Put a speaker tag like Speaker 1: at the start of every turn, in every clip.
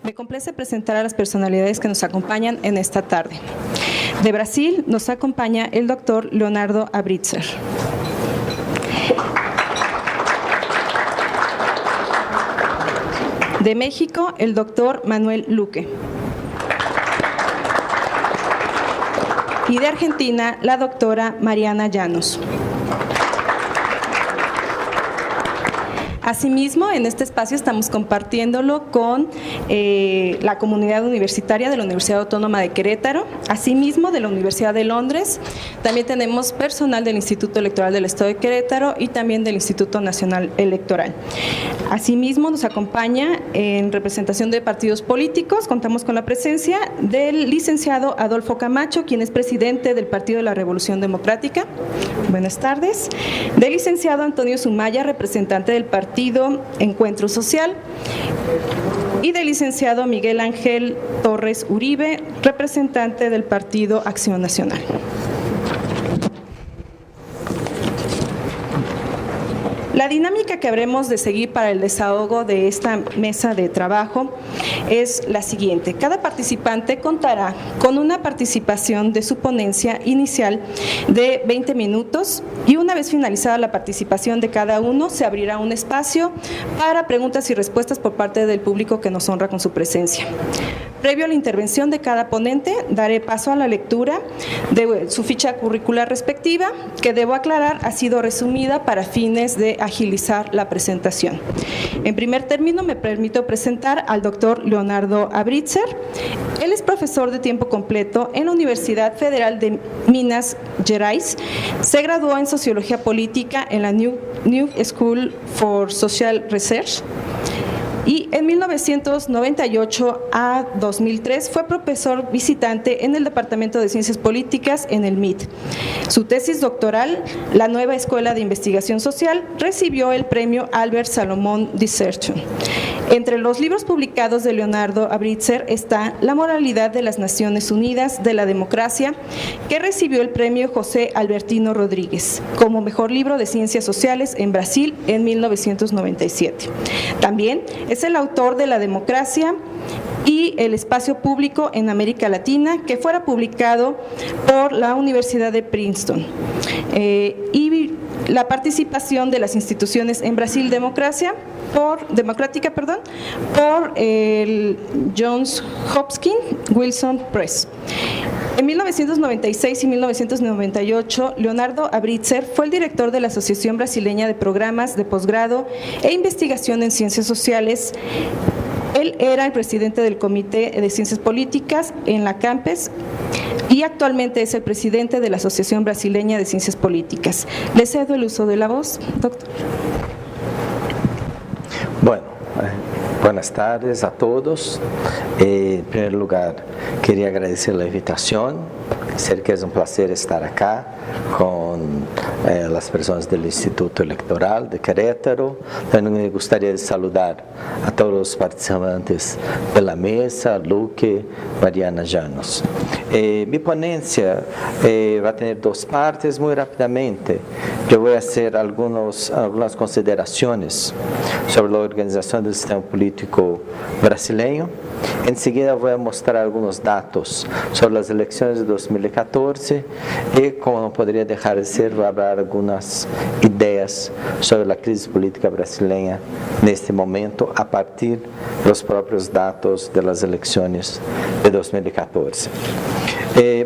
Speaker 1: Me complace presentar a las personalidades que nos acompañan en esta tarde. De Brasil nos acompaña el doctor Leonardo Abrítzer. De México, el doctor Manuel Luque. Y de Argentina, la doctora Mariana Llanos. Asimismo, en este espacio estamos compartiéndolo con la comunidad universitaria de la Universidad Autónoma de Querétaro, asimismo de la Universidad de Londres. También tenemos personal del Instituto Electoral del Estado de Querétaro y también del Instituto Nacional Electoral. Asimismo, nos acompaña en representación de partidos políticos, contamos con la presencia del licenciado Adolfo Camacho, quien es presidente del Partido de la Revolución Democrática. Buenas tardes. Del licenciado Antonio Sumaya, representante del Partido Encuentro Social, y del licenciado Miguel Ángel Torres Uribe, representante del Partido Acción Nacional. La dinámica que habremos de seguir para el desahogo de esta mesa de trabajo es la siguiente. Cada participante contará con una participación de su ponencia inicial de 20 minutos y una vez finalizada la participación de cada uno, se abrirá un espacio para preguntas y respuestas por parte del público que nos honra con su presencia. Previo a la intervención de cada ponente, daré paso a la lectura de su ficha curricular respectiva, que debo aclarar ha sido resumida para fines de agilizar la presentación. En primer término, me permito presentar al doctor Leonardo Abrítzer. Él es profesor de tiempo completo en la Universidad Federal de Minas Gerais. Se graduó en Sociología Política en la New School for Social Research. Y en 1998 a 2003 fue profesor visitante en el Departamento de Ciencias Políticas en el MIT. Su tesis doctoral, La Nueva Escuela de Investigación Social, recibió el premio Albert Salomón Dissertation. Entre los libros publicados de Leonardo Abrítzer está La Moralidad de las Naciones Unidas de la Democracia, que recibió el premio José Albertino Rodríguez como mejor libro de ciencias sociales en Brasil en 1997. También es el autor de La Democracia y el Espacio Público en América Latina, que fuera publicado por la Universidad de Princeton. Y la participación de las instituciones en Brasil Democrática por el Johns Hopkins Wilson Press. En 1996 y 1998, Leonardo Abrítzer fue el director de la Asociación Brasileña de Programas de Posgrado e Investigación en Ciencias Sociales. Él era el presidente del Comité de Ciencias Políticas en la CAMPES y actualmente es el presidente de la Asociación Brasileña de Ciencias Políticas. Le cedo el uso de la voz, doctor.
Speaker 2: Bueno, buenas tardes a todos. En primer lugar, quería agradecer la invitación. Sé que es un placer estar acá con las personas del Instituto Electoral de Querétaro. También me gustaría saludar a todos los participantes de la mesa, Luque, Mariana Llanos. Mi ponencia va a tener dos partes muy rápidamente. Yo voy a hacer algunas consideraciones sobre la organización del sistema político brasileño. Enseguida voy a mostrar algunos datos sobre las elecciones de 2014 y, como no podría dejar de ser, voy a hablar algunas ideas sobre la crisis política brasileña en este momento a partir de los propios datos de las elecciones de 2014.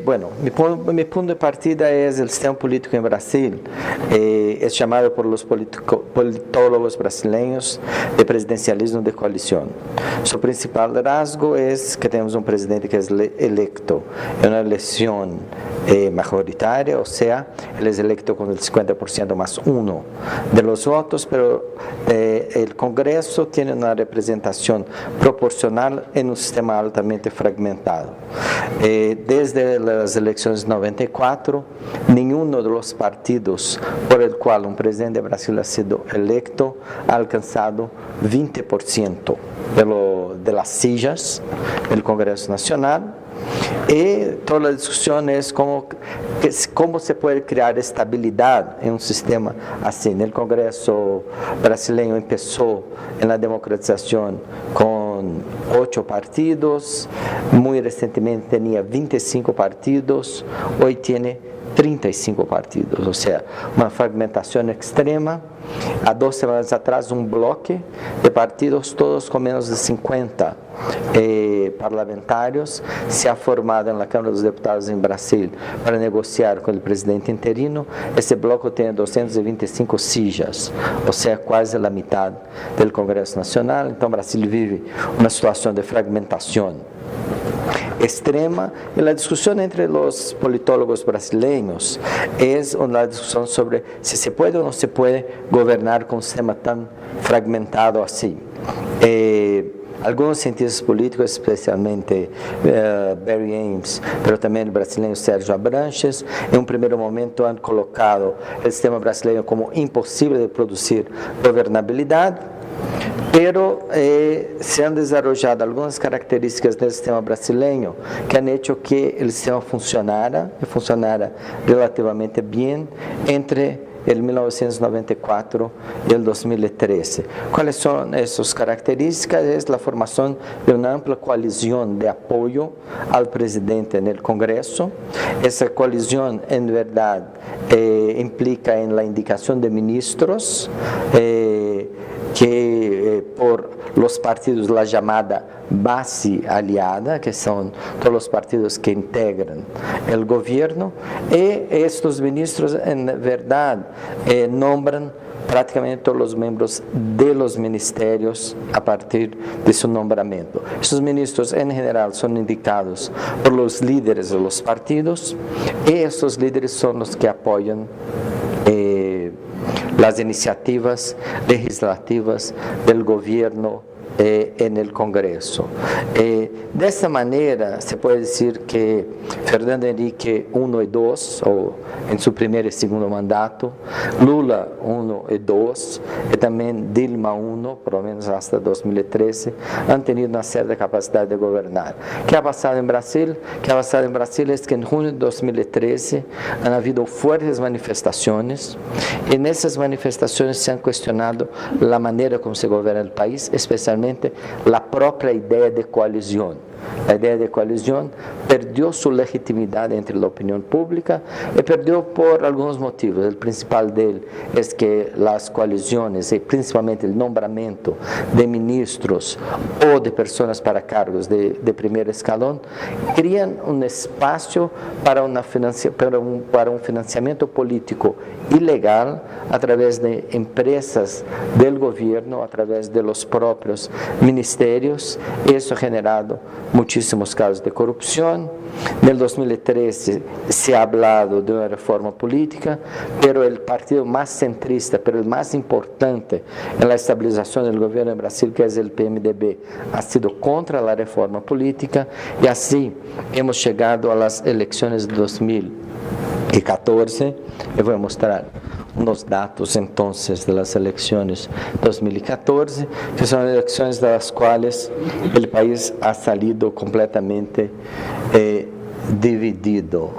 Speaker 2: Bueno, mi punto de partida es el sistema político en Brasil. Es llamado por los politólogos brasileños de presidencialismo de coalición. Su principal rasgo es que tenemos un presidente que es electo en una elección majoritaria, o sea, él es electo con el 50% más uno de los votos, pero el Congreso tiene una representación proporcional en un sistema altamente fragmentado. Desde las elecciones de 94, ninguno de los partidos por el cual un presidente de Brasil ha sido electo ha alcanzado 20% de las sillas del Congreso Nacional. Y toda la discusión es cómo se puede crear estabilidad en un sistema así. El Congreso brasileño empezó en la democratización con 8 partidos, muy recientemente tenía 25 partidos, hoy tiene 35 partidos, o sea, una fragmentación extrema. Há 2 semanas atrás, um bloque de partidos, todos com menos de 50 parlamentários, se ha formado na Câmara dos Deputados em Brasil para negociar com o presidente interino. Esse bloco tem 225 sillas, ou seja, quase a metade do Congresso Nacional. Então, o Brasil vive uma situação de fragmentação extrema, e a discussão entre os politólogos brasileiros é uma discussão sobre se pode ou não se pode governar com um sistema tão fragmentado assim. Alguns cientistas políticos, especialmente Barry Ames, mas também o brasileiro Sérgio Abranches, em um primeiro momento han colocado o sistema brasileiro como impossível de produzir governabilidade, pero se han desarrollado algumas características do sistema brasileiro que han hecho que o sistema funcionara relativamente bem entre el 1994 y el 2013. ¿Cuáles son esas características? Es la formación de una amplia coalición de apoyo al presidente en el Congreso. Esa coalición, en verdad, implica en la indicación de ministros que por los partidos, la llamada base aliada, que son todos los partidos que integran el gobierno, y estos ministros en verdad nombran prácticamente todos los miembros de los ministerios a partir de su nombramiento. Esos ministros en general son indicados por los líderes de los partidos, y esos líderes son los que apoyan las iniciativas legislativas del gobierno en el Congreso. De esta manera se puede decir que Fernando Henrique 1 y 2, o en su primer y segundo mandato, Lula 1 y 2, y también Dilma 1, por lo menos hasta 2013, han tenido una cierta capacidad de gobernar. ¿Qué ha pasado en Brasil? ¿Qué ha pasado en Brasil? Es que en junio de 2013 han habido fuertes manifestaciones, y en esas manifestaciones se han cuestionado la manera como se gobierna el país, especialmente la propia idea de coalición. La idea de coalición perdió su legitimidad entre la opinión pública y perdió por algunos motivos. El principal de él es que las coaliciones y principalmente el nombramiento de ministros o de personas para cargos de primer escalón crean un espacio para un financiamiento político ilegal a través de empresas del gobierno, a través de los propios ministerios. Eso ha generado muchísimos casos de corrupción. En el 2013 se ha hablado de una reforma política, pero el partido más centrista, pero el más importante en la estabilización del gobierno en Brasil, que es el PMDB, ha sido contra la reforma política, y así hemos llegado a las elecciones de 2014. Eu vou mostrar unos datos entonces de las elecciones 2014, que son elecciones de las cuales el país ha salido completamente dividido.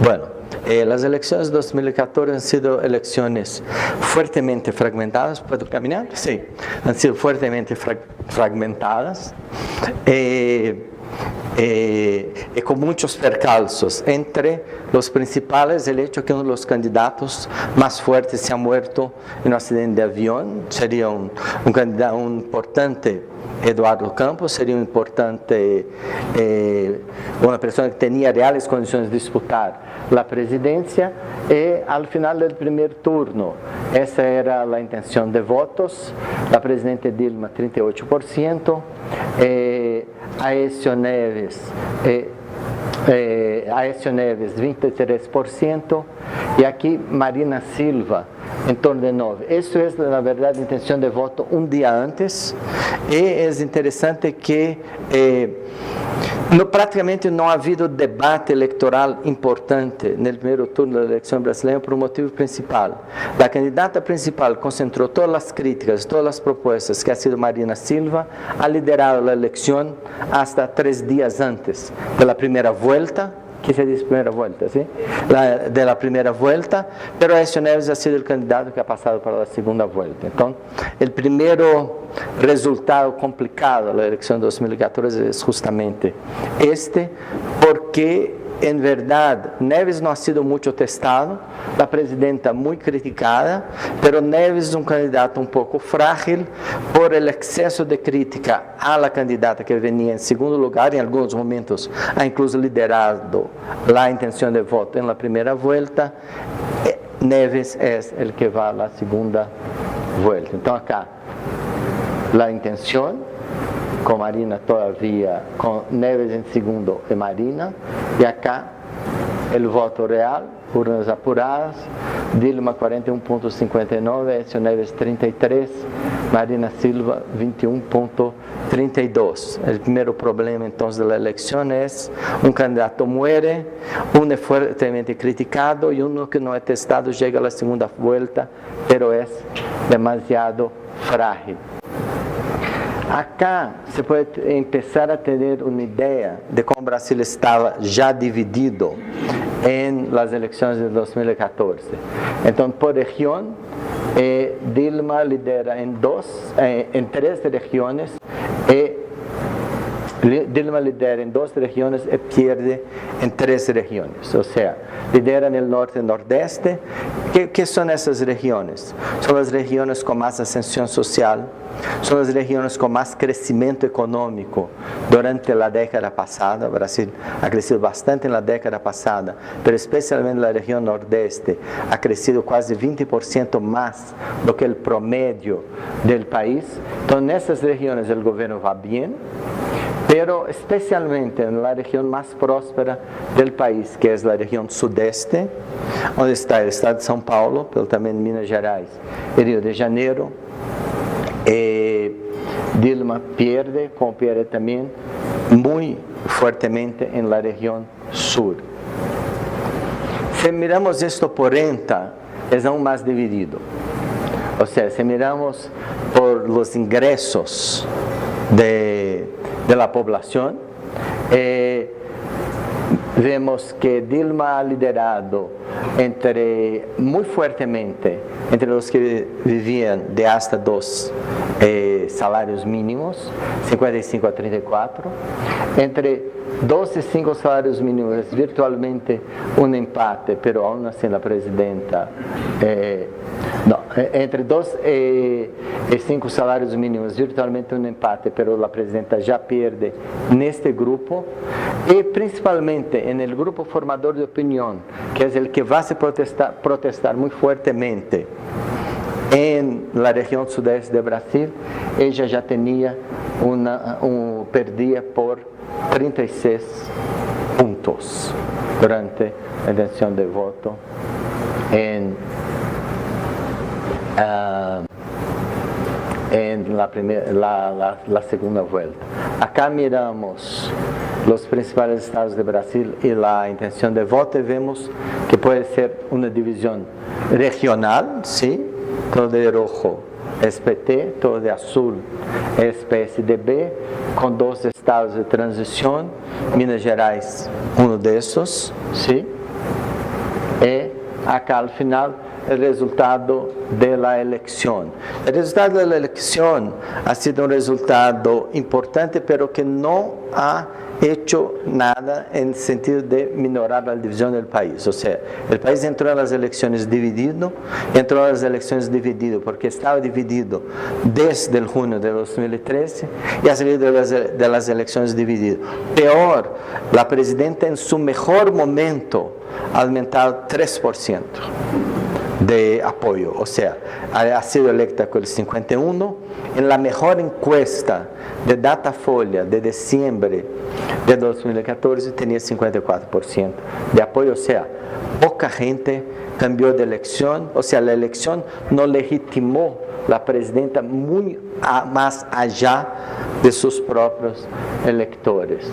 Speaker 2: Bueno, las elecciones de 2014 han sido elecciones fuertemente fragmentadas. ¿Puedo caminar? Sí, han sido fuertemente fragmentadas. Con muchos percalzos, entre los principales el hecho que uno de los candidatos más fuertes se ha muerto en un accidente de avión. Sería un candidato importante, Eduardo Campos, sería un importante, una persona que tenía reales condiciones de disputar la presidencia, y al final del primer turno, esa era la intención de votos, la presidenta Dilma 38%, Aécio Neves 23%, y aquí Marina Silva en torno de 9%. Eso es, la verdad, la intención de voto un día antes, y es interesante que praticamente não ha havido debate eleitoral importante no primeiro turno da eleição brasileira por um motivo principal. A candidata principal concentrou todas as críticas, todas as propostas, que ha sido Marina Silva, ha liderado a eleição hasta 3 dias antes da primeira volta, que se dice primera vuelta, ¿sí? De la primera vuelta, pero Aécio Neves ha sido el candidato que ha pasado para la segunda vuelta. Entonces, el primero resultado complicado de la elección de 2014 es justamente este, porque en verdad Neves no ha sido mucho testado, la presidenta muy criticada, pero Neves es un candidato un poco frágil por el exceso de crítica a la candidata que venía en segundo lugar, en algunos momentos ha incluso liderado la intención de voto en la primera vuelta. Neves es el que va a la segunda vuelta. Entonces acá la intención con Marina todavía, con Neves en segundo y Marina, y acá el voto real, urnas apuradas, Dilma 41.59, Aécio Neves 33, Marina Silva 21.32. El primer problema entonces de la elección es un candidato muere, uno es fuertemente criticado y uno que no es testado llega a la segunda vuelta, pero es demasiado frágil. Acá se puede empezar a tener una idea de cómo Brasil estaba ya dividido en las elecciones de 2014. Entonces, por región, Dilma lidera en tres regiones, Dilma lidera en 2 regiones y pierde en 3 regiones. O sea, lidera en el norte y nordeste. ¿Qué son esas regiones? Son las regiones con más ascensión social, son las regiones con más crecimiento económico durante la década pasada. Brasil ha crecido bastante en la década pasada, pero especialmente la región nordeste ha crecido casi 20% más do que el promedio del país. Entonces, en esas regiones el gobierno va bien, pero especialmente en la región más próspera del país, que es la región sudeste, donde está el estado de São Paulo, pero también Minas Gerais y Río de Janeiro. Dilma pierde, como pierde también muy fuertemente en la región sur. Si miramos esto por renta, es aún más dividido. O sea, si miramos por los ingresos de la población, vemos que Dilma ha liderado muy fuertemente entre los que vivían de hasta 2 salarios mínimos, 55 a 34, entre 2 y 5 salarios mínimos es virtualmente un empate, pero aún así la presidenta, entre 2 y 5 salarios mínimos virtualmente un empate, pero la presidenta ya pierde en este grupo, y principalmente en el grupo formador de opinión, que es el que va a protestar muy fuertemente en la región sudeste de Brasil. Ella ya tenía perdía por 36 puntos durante la intención de voto en la segunda vuelta. Acá miramos los principales estados de Brasil y la intención de voto y vemos que puede ser una división regional, ¿sí? Todo de rojo es PT, todo de azul es PSDB, con 2 estados de transición, Minas Gerais, uno de esos, ¿sí? Y acá al final el resultado de la elección. El resultado de la elección ha sido un resultado importante, pero que no ha hecho nada en el sentido de minorar la división del país. O sea, el país entró en las elecciones dividido, porque estaba dividido desde el junio de 2013 y ha salido de las elecciones dividido. Peor, la presidenta en su mejor momento ha aumentado 3% de apoyo, o sea, ha sido electa con el 51%, en la mejor encuesta de Datafolha de diciembre de 2014 tenía 54% de apoyo, o sea, poca gente cambió de elección, o sea, la elección no legitimó la presidenta muy más allá de sus propios electores.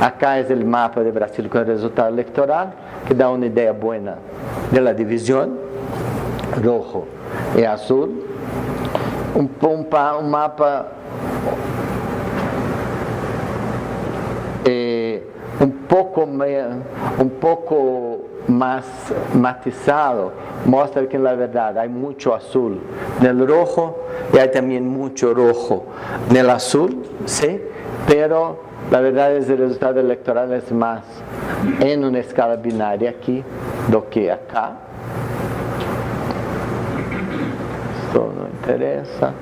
Speaker 2: Acá es el mapa de Brasil con el resultado electoral, que da una idea buena de la división, rojo y azul, un mapa un poco un poco más matizado, muestra que en la verdad hay mucho azul en el rojo y hay también mucho rojo en el azul, ¿sí? Pero la verdad es que el resultado electoral es más en una escala binaria aquí do que acá. Esto no interesa.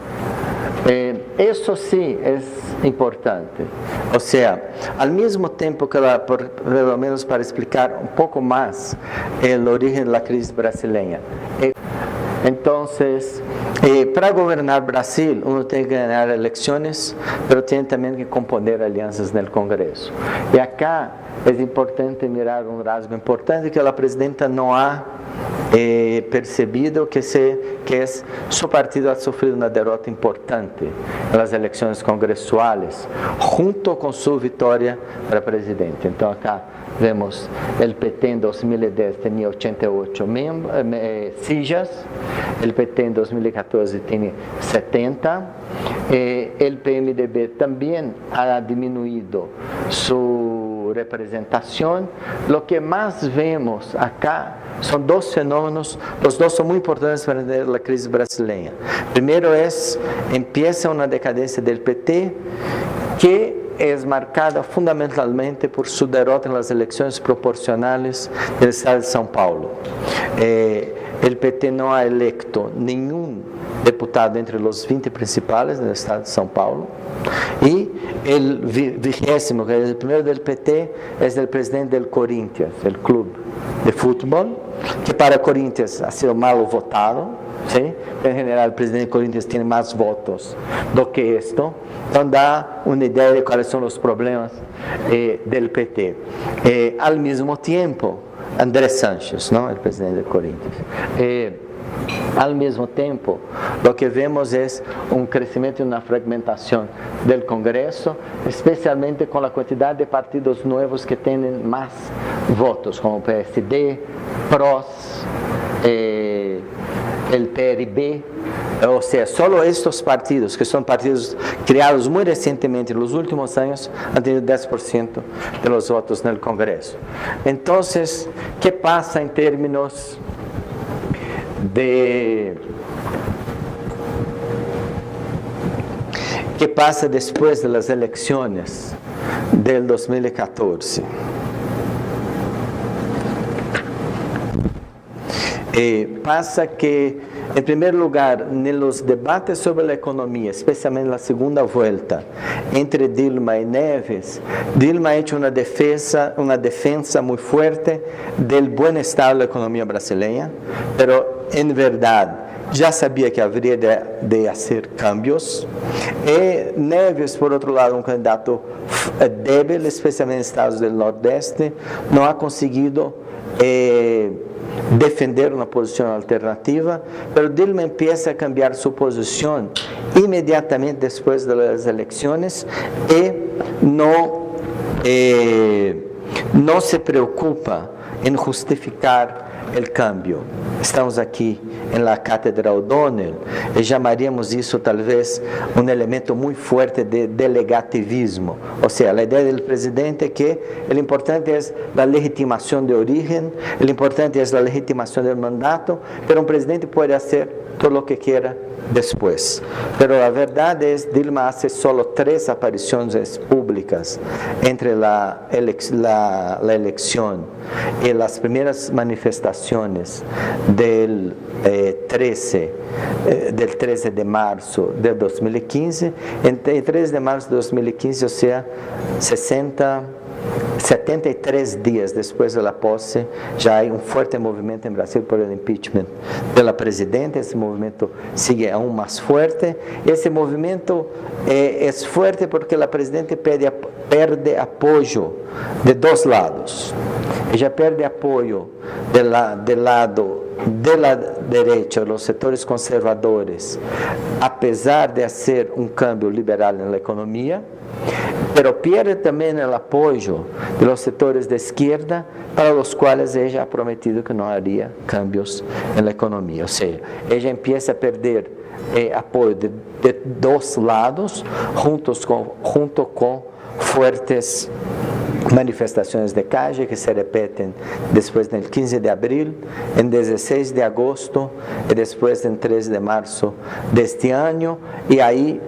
Speaker 2: Eso sí es importante. O sea, al mismo tiempo que por lo menos para explicar un poco más el origen de la crisis brasileña. Entonces, para gobernar Brasil, uno tiene que ganar elecciones, pero tiene también que componer alianzas en el Congreso. Y acá es importante mirar un rasgo importante que la presidenta no ha percebido, que es su partido ha sufrido una derrota importante en las elecciones congresuales, junto con su victoria para presidente. Entonces acá vemos el PT en 2010 tenía 88 sillas, el PT en 2014 tiene 70, el PMDB también ha disminuido su representación. Lo que más vemos acá son dos fenómenos, los dos son muy importantes para entender la crisis brasileña. Primero empieza una decadencia del PT que es marcada fundamentalmente por su derrota en las elecciones proporcionales del estado de São Paulo. El PT no ha electo ningún diputado entre los 20 principales del estado de São Paulo, y el 20º, que es el primero del PT, es el presidente del Corinthians, el club de fútbol, que para Corinthians ha sido mal votado, ¿sí? En general el presidente de Corinthians tiene más votos do que esto. Entonces da una idea de cuáles son los problemas del PT. Al mismo tiempo, Andrés Sánchez, ¿no? El presidente de Corinthians. Al mismo tiempo, lo que vemos es un crecimiento y una fragmentación del Congreso, especialmente con la cantidad de partidos nuevos que tienen más votos, como PSD, PROS, el PRB. O sea, solo estos partidos, que son partidos creados muy recientemente, en los últimos años, han tenido 10% de los votos en el Congreso. Entonces, ¿qué pasa en términos de... ¿Qué pasa después de las elecciones del 2014? Pasa que, en primer lugar, en los debates sobre la economía, especialmente en la segunda vuelta, entre Dilma y Neves, Dilma ha hecho una defensa muy fuerte del buen estado de la economía brasileña, pero en verdad ya sabía que habría de hacer cambios. Y Neves, por otro lado, un candidato débil, especialmente en estados del Nordeste, no ha conseguido defender una posición alternativa, pero Dilma empieza a cambiar su posición inmediatamente después de las elecciones y no se preocupa en justificar el cambio. Estamos aquí en la Cátedra O'Donnell y llamaríamos eso tal vez un elemento muy fuerte de delegativismo. O sea, la idea del presidente que lo importante es la legitimación de origen, lo importante es la legitimación del mandato, pero un presidente puede hacer todo lo que quiera después. Pero la verdad es que Dilma hace solo 3 apariciones públicas entre la elección y las primeras manifestaciones del 13 de marzo de 2015. El 13 de marzo de 2015, o sea, 73 días después de la posse, ya hay un fuerte movimiento en Brasil por el impeachment de la presidenta. Ese movimiento sigue aún más fuerte. Ese movimiento es fuerte porque la presidenta pierde apoyo de 2 lados. Ella pierde apoyo del lado de la derecha, los sectores conservadores, a pesar de hacer un cambio liberal en la economía, pero pierde también el apoyo de los sectores de izquierda, para los cuales ella ha prometido que no haría cambios en la economía. O sea, ella empieza a perder apoyo de 2 lados, junto con fuertes manifestações de calle que se repetem depois del 15 de abril, em 16 de agosto e depois em 13 de março deste ano. E aí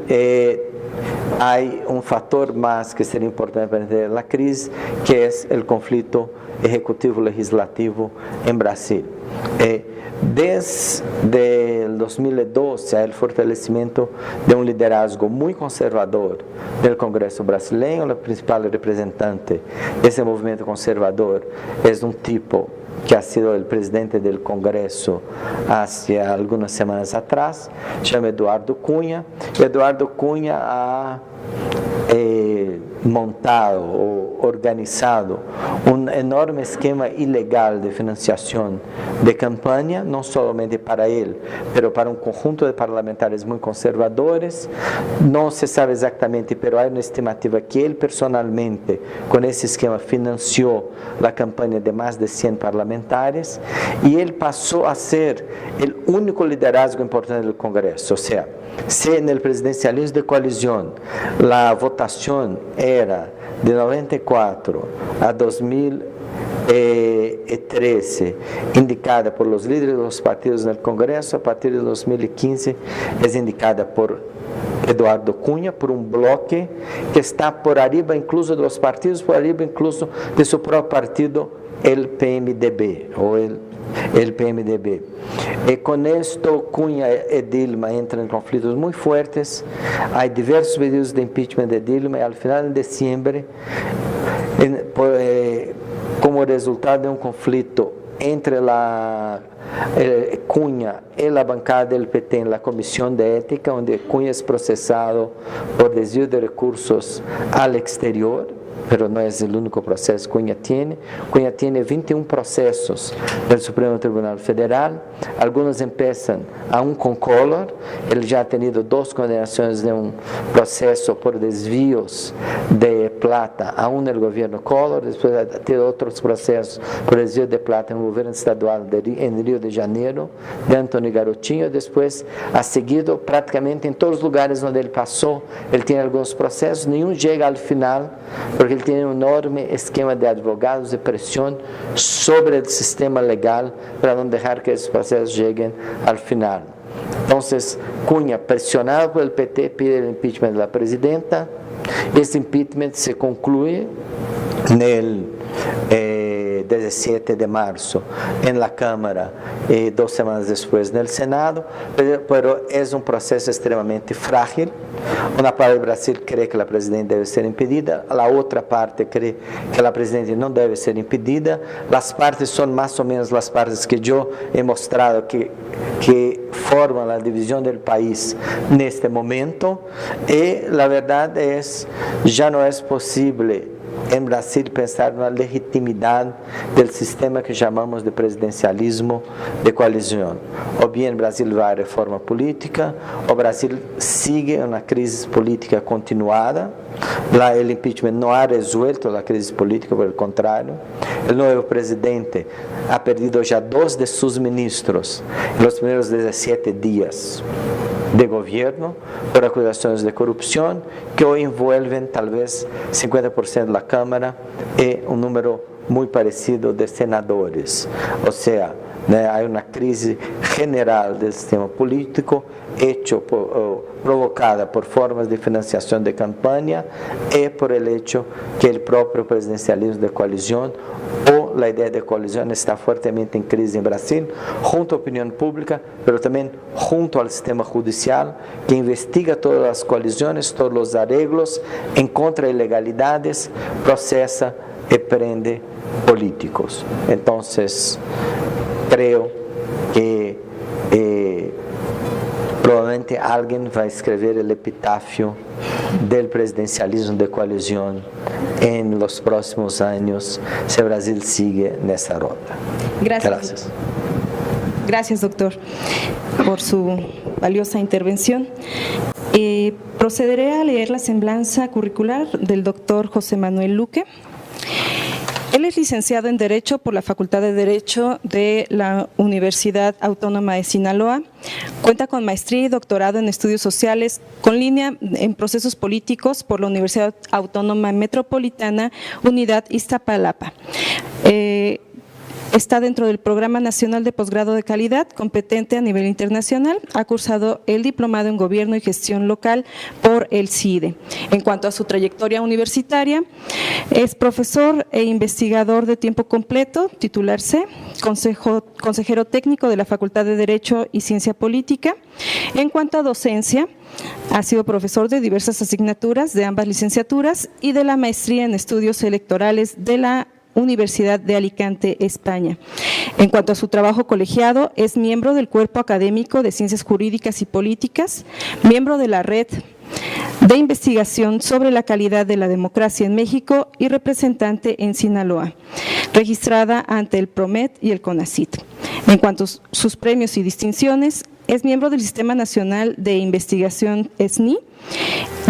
Speaker 2: há um fator mais que seria importante para entender a crise, que é o conflito executivo-legislativo em Brasil. Desde 2012 há o fortalecimento de um liderazgo muito conservador do Congresso brasileiro. O principal representante desse movimento conservador é um tipo que ha sido o presidente do Congresso há algumas semanas atrás, chama Eduardo Cunha. Eduardo Cunha ha montado ou organizado um enorme esquema ilegal de financiação de campanha, não somente para ele, mas para um conjunto de parlamentares muito conservadores. Não se sabe exatamente, mas há uma estimativa que ele personalmente, com esse esquema, financiou a campanha de mais de 100 parlamentares, e ele passou a ser o único liderazgo importante do Congresso. Ou seja, se no presidencialismo de coalizão a votação era de 94 a 2013 indicada por los líderes dos partidos no Congresso, a partir de 2015 é indicada por Eduardo Cunha, por um bloque que está por arriba incluso dos partidos, por arriba incluso de seu próprio partido, el PMDB, ou el PMDB. E com isto, Cunha e Dilma entram em conflitos muito fortes. Há diversos pedidos de impeachment de Dilma, e ao final de dezembro, como resultado de um conflito entre Cunha e a bancada do PT na comissão de ética, onde Cunha é processado por desvio de recursos ao exterior, mas não é o único processo que Cunha tem. Cunha tem 21 processos no Supremo Tribunal Federal. Alguns começam a com Collor. Ele já ha tenido 2 condenações de um processo por desvios de plata, a no governo Collor. Depois ha tido outros processos por desvio de plata no governo estadual em Rio de Janeiro, de Antônio Garotinho. Depois ha seguido praticamente em todos os lugares onde ele passou. Ele tem alguns processos, nenhum chega ao final, porque ele tem um enorme esquema de advogados e pressão sobre o sistema legal para não deixar que esses processos cheguem ao final. Então, Cunha, pressionado pelo PT, pide o impeachment da presidenta. Esse impeachment se conclui no 17 de março na Câmara e 2 semanas depois no Senado, mas é um processo extremamente frágil. Uma parte do Brasil crê que a presidente deve ser impedida, a outra parte crê que a presidente não deve ser impedida. As partes são mais ou menos as partes que eu he mostrado que formam a divisão do país neste momento, e a verdade é que já não é possível em Brasil pensar na legitimidade do sistema que chamamos de presidencialismo de coalizão. Ou bem o Brasil vai à reforma política, o Brasil sigue uma crise política continuada. Lá o impeachment não ha resuelto a crise política, por el contrário. O novo presidente ha perdido já 2 de seus ministros nos primeiros 17 dias de governo por acusações de corrupção que o envolvem talvez 50% da Câmara e um número muito parecido de senadores. Ou seja, há uma crise general do sistema político provocada por formas de financiação de campanha e por el hecho que o próprio presidencialismo de coalizão ou a ideia de coalizão está fortemente em crise em Brasil, junto à opinião pública, mas também junto ao sistema judicial, que investiga todas as coalizões, todos os arreglos, encontra ilegalidades, processa e prende políticos. Então, creio que provavelmente alguém vai escrever o epitáfio do presidencialismo de coalizão em los próximos anos, se o Brasil sigue nessa rota.
Speaker 1: Gracias. Gracias, doctor, por su valiosa intervención. Procederé a leer la semblanza curricular del doctor José Manuel Luque. Él es licenciado en Derecho por la Facultad de Derecho de la Universidad Autónoma de Sinaloa. Cuenta con maestría y doctorado en Estudios Sociales, con línea en Procesos Políticos por la Universidad Autónoma Metropolitana, Unidad Iztapalapa. Está dentro del Programa Nacional de Posgrado de Calidad, competente a nivel internacional. Ha cursado el Diplomado en Gobierno y Gestión Local por el CIDE. En cuanto a su trayectoria universitaria, es profesor e investigador de tiempo completo, titular C, consejero técnico de la Facultad de Derecho y Ciencia Política. En cuanto a docencia, ha sido profesor de diversas asignaturas de ambas licenciaturas y de la maestría en Estudios Electorales de la Universidad de Alicante, España. En cuanto a su trabajo colegiado, es miembro del Cuerpo Académico de Ciencias Jurídicas y Políticas, miembro de la Red de Investigación sobre la Calidad de la Democracia en México y representante en Sinaloa, registrada ante el PROMET y el CONACYT. En cuanto a sus premios y distinciones, es miembro del Sistema Nacional de Investigación SNI,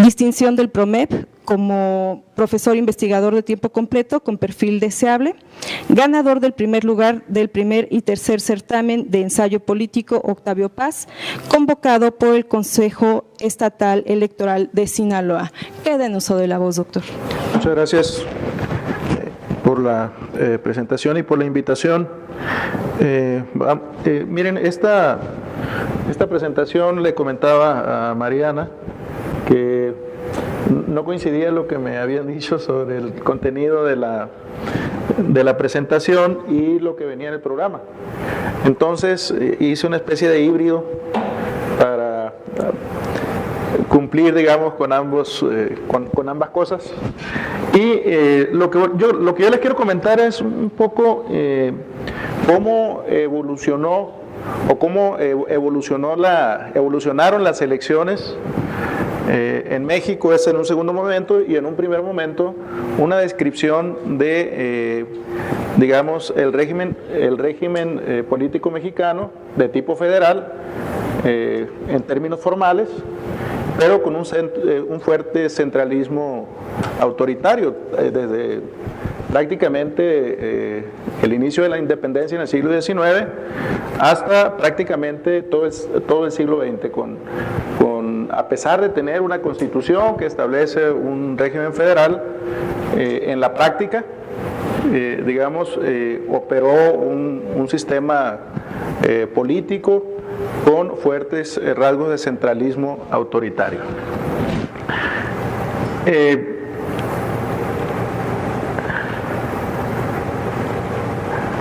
Speaker 1: distinción del PROMEP como profesor investigador de tiempo completo con perfil deseable, ganador del primer lugar del primer y tercer certamen de ensayo político Octavio Paz, convocado por el Consejo Estatal Electoral de Sinaloa. Queda en uso de la voz, doctor.
Speaker 3: Muchas gracias por la presentación y por la invitación. Miren, esta presentación le comentaba a Mariana que no coincidía lo que me habían dicho sobre el contenido de la presentación y lo que venía en el programa. Entonces hice una especie de híbrido para cumplir, digamos, con ambas cosas. Y lo que yo les quiero comentar es un poco cómo evolucionó o cómo evolucionaron las elecciones en México. Es en un segundo momento, y en un primer momento una descripción de, digamos, el régimen político mexicano de tipo federal en términos formales, pero con un fuerte centralismo autoritario desde prácticamente el inicio de la independencia en el siglo XIX hasta prácticamente todo el siglo XX, a pesar de tener una constitución que establece un régimen federal, en la práctica, digamos, operó un sistema político con fuertes rasgos de centralismo autoritario.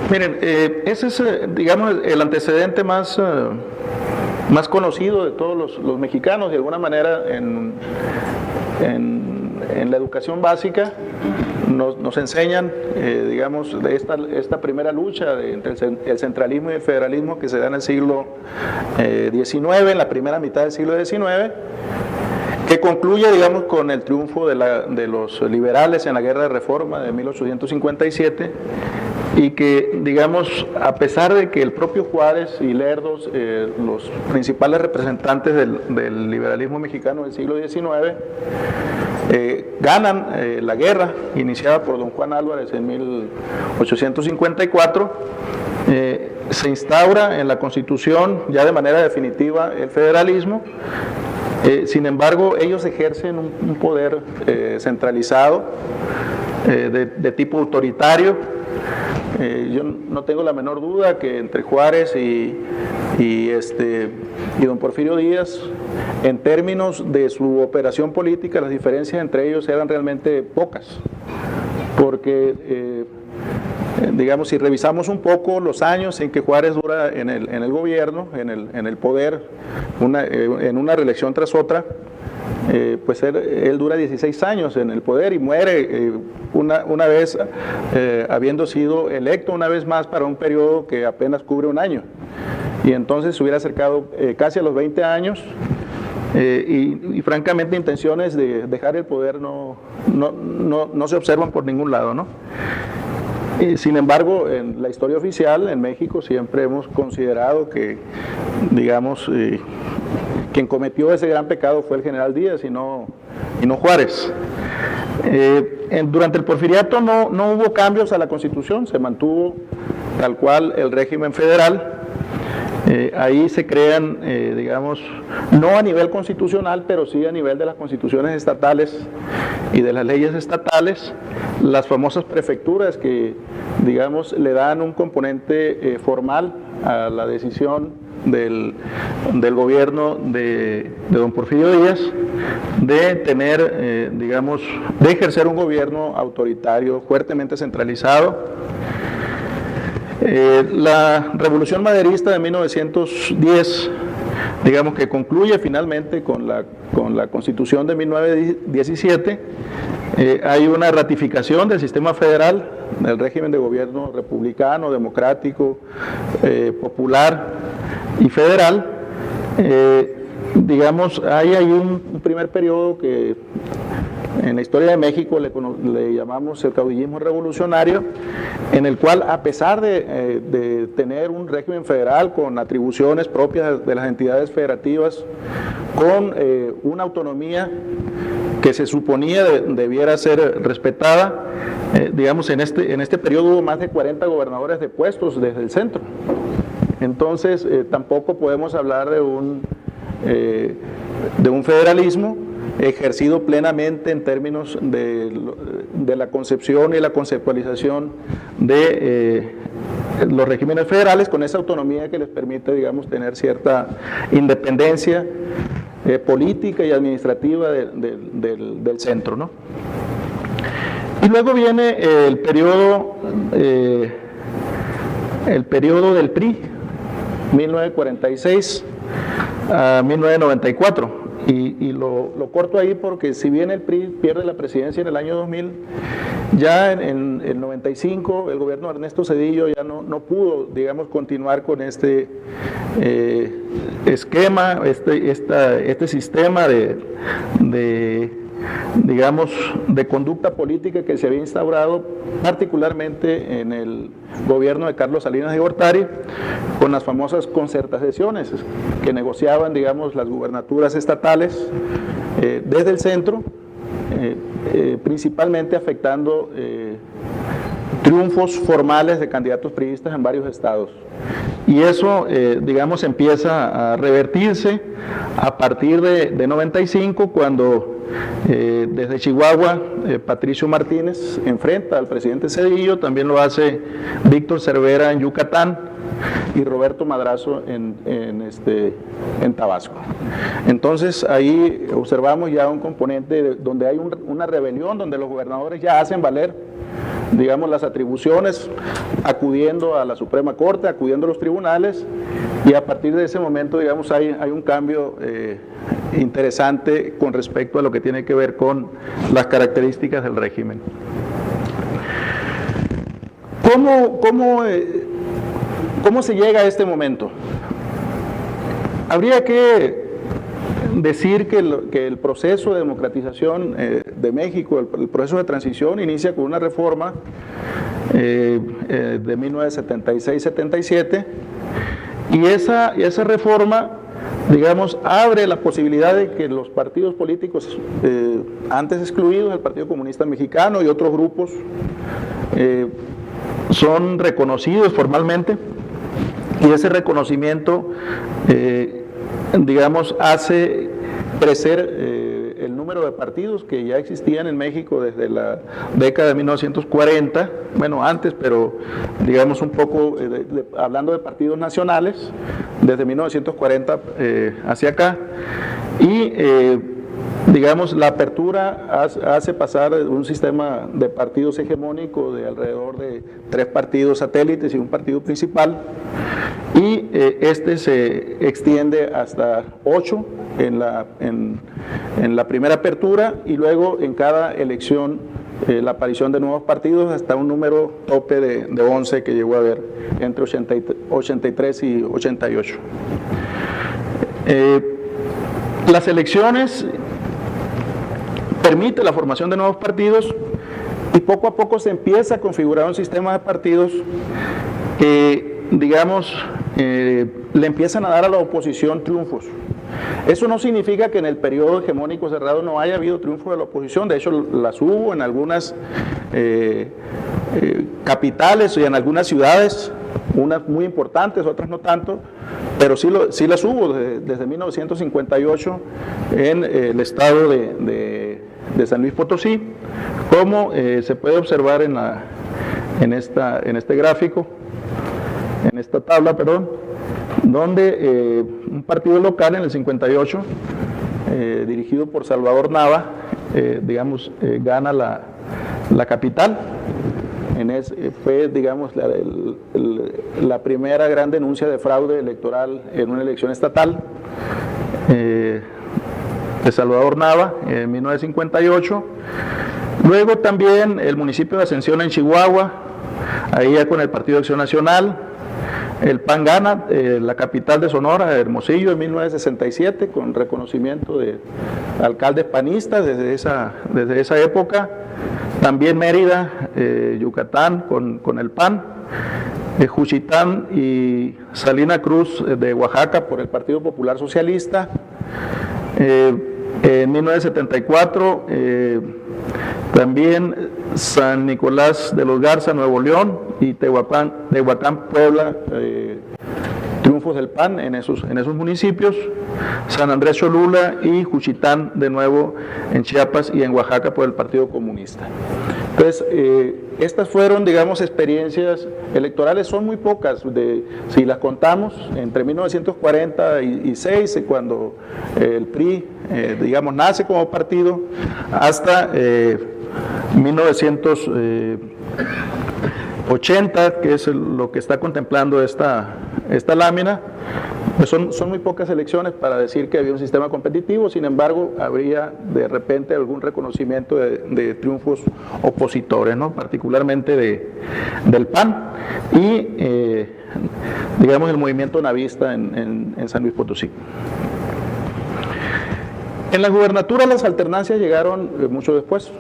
Speaker 3: Miren, ese es, digamos, el antecedente más conocido de todos los mexicanos. De alguna manera, en la educación básica nos enseñan, digamos, de esta primera lucha entre el centralismo y el federalismo que se da en el siglo XIX, en la primera mitad del siglo XIX, que concluye, digamos, con el triunfo de los liberales en la Guerra de Reforma de 1857, y que, digamos, a pesar de que el propio Juárez y Lerdos, los principales representantes del liberalismo mexicano del siglo XIX, ganan la guerra iniciada por don Juan Álvarez en 1854, se instaura en la Constitución ya de manera definitiva el federalismo. Sin embargo, ellos ejercen un poder centralizado de tipo autoritario. Yo no tengo la menor duda que entre Juárez y don Porfirio Díaz, en términos de su operación política, las diferencias entre ellos eran realmente pocas, porque digamos, si revisamos un poco los años en que Juárez dura en el gobierno, en el poder, en una reelección tras otra, pues él dura 16 años en el poder y muere una vez habiendo sido electo una vez más para un periodo que apenas cubre un año, y entonces se hubiera acercado casi a los 20 años, y francamente intenciones de dejar el poder no se observan por ningún lado, ¿no? Sin embargo, en la historia oficial en México siempre hemos considerado que, digamos, quien cometió ese gran pecado fue el general Díaz y no Juárez. Durante el porfiriato no hubo cambios a la Constitución, se mantuvo tal cual el régimen federal. Ahí se crean, digamos, no a nivel constitucional, pero sí a nivel de las constituciones estatales y de las leyes estatales, las famosas prefecturas que, digamos, le dan un componente formal a la decisión del gobierno de don Porfirio Díaz de tener, digamos, de ejercer un gobierno autoritario fuertemente centralizado. La Revolución Maderista de 1910, digamos que concluye finalmente con la Constitución de 1917, hay una ratificación del sistema federal, del régimen de gobierno republicano, democrático, popular y federal. Digamos, hay un primer periodo que en la historia de México le llamamos el caudillismo revolucionario, en el cual, a pesar de tener un régimen federal con atribuciones propias de las entidades federativas, con una autonomía que se suponía debiera ser respetada, digamos, en este periodo hubo más de 40 gobernadores depuestos desde el centro. Entonces, tampoco podemos hablar de un federalismo ejercido plenamente en términos de la concepción y la conceptualización de los regímenes federales, con esa autonomía que les permite, digamos, tener cierta independencia política y administrativa del centro, ¿no? Y luego viene el periodo del PRI, 1946 a 1994. Y lo corto ahí porque si bien el PRI pierde la presidencia en el año 2000, ya en el 95 el gobierno de Ernesto Zedillo ya no pudo, digamos, continuar con este esquema, este sistema digamos, de conducta política que se había instaurado particularmente en el gobierno de Carlos Salinas de Gortari, con las famosas concertaciones que negociaban, digamos, las gubernaturas estatales desde el centro, principalmente afectando triunfos formales de candidatos priistas en varios estados. Y eso, digamos, empieza a revertirse a partir de 95, cuando desde Chihuahua Patricio Martínez enfrenta al presidente Zedillo, también lo hace Víctor Cervera en Yucatán y Roberto Madrazo en Tabasco. Entonces ahí observamos ya un componente donde hay una rebelión, donde los gobernadores ya hacen valer, digamos, las atribuciones, acudiendo a la Suprema Corte, acudiendo a los tribunales, y a partir de ese momento, digamos, hay un cambio interesante con respecto a lo que tiene que ver con las características del régimen. ¿Cómo se llega a este momento? Habría que decir que el proceso de democratización de México, el proceso de transición, inicia con una reforma de 1976-77, y esa reforma, digamos, abre la posibilidad de que los partidos políticos antes excluidos, el Partido Comunista Mexicano y otros grupos, son reconocidos formalmente, y ese reconocimiento, digamos, hace crecer el número de partidos que ya existían en México desde la década de 1940, bueno, antes, pero digamos un poco hablando de partidos nacionales, desde 1940 hacia acá, y digamos, la apertura hace pasar un sistema de partidos hegemónico de alrededor de 3 partidos satélites y un partido principal, y este se extiende hasta 8 en la primera apertura, y luego en cada elección la aparición de nuevos partidos hasta un número tope de 11 que llegó a haber entre 83 y 88. Las elecciones permite la formación de nuevos partidos, y poco a poco se empieza a configurar un sistema de partidos que, digamos, le empiezan a dar a la oposición triunfos. Eso no significa que en el periodo hegemónico cerrado no haya habido triunfos de la oposición, de hecho las hubo en algunas capitales y en algunas ciudades, unas muy importantes, otras no tanto, pero sí las hubo desde 1958 en el estado de San Luis Potosí, como se puede observar en este gráfico, en esta tabla, perdón, donde un partido local en el 58, dirigido por Salvador Nava, gana la capital. Fue, digamos, la primera gran denuncia de fraude electoral en una elección estatal de Salvador Nava en 1958. Luego también el municipio de Ascensión en Chihuahua, ahí ya con el Partido de Acción Nacional. El PAN gana la capital de Sonora, Hermosillo, en 1967, con reconocimiento de alcaldes panistas desde esa época. También Mérida, Yucatán, con el PAN. Juchitán y Salina Cruz de Oaxaca por el Partido Popular Socialista. En 1974, también San Nicolás de los Garza, Nuevo León, y Tehuacán, Puebla, triunfos del PAN en esos municipios. San Andrés Cholula y Juchitán de nuevo en Chiapas y en Oaxaca por el Partido Comunista. Entonces, estas fueron, digamos, experiencias electorales, son muy pocas, si las contamos, entre 1946, cuando el PRI, nace como partido, hasta 1980, que es lo que está contemplando esta lámina. Pues son muy pocas elecciones para decir que había un sistema competitivo, sin embargo, habría de repente algún reconocimiento de triunfos opositores, ¿no? Particularmente del PAN y, el movimiento navista en San Luis Potosí. En la gubernatura las alternancias llegaron mucho después.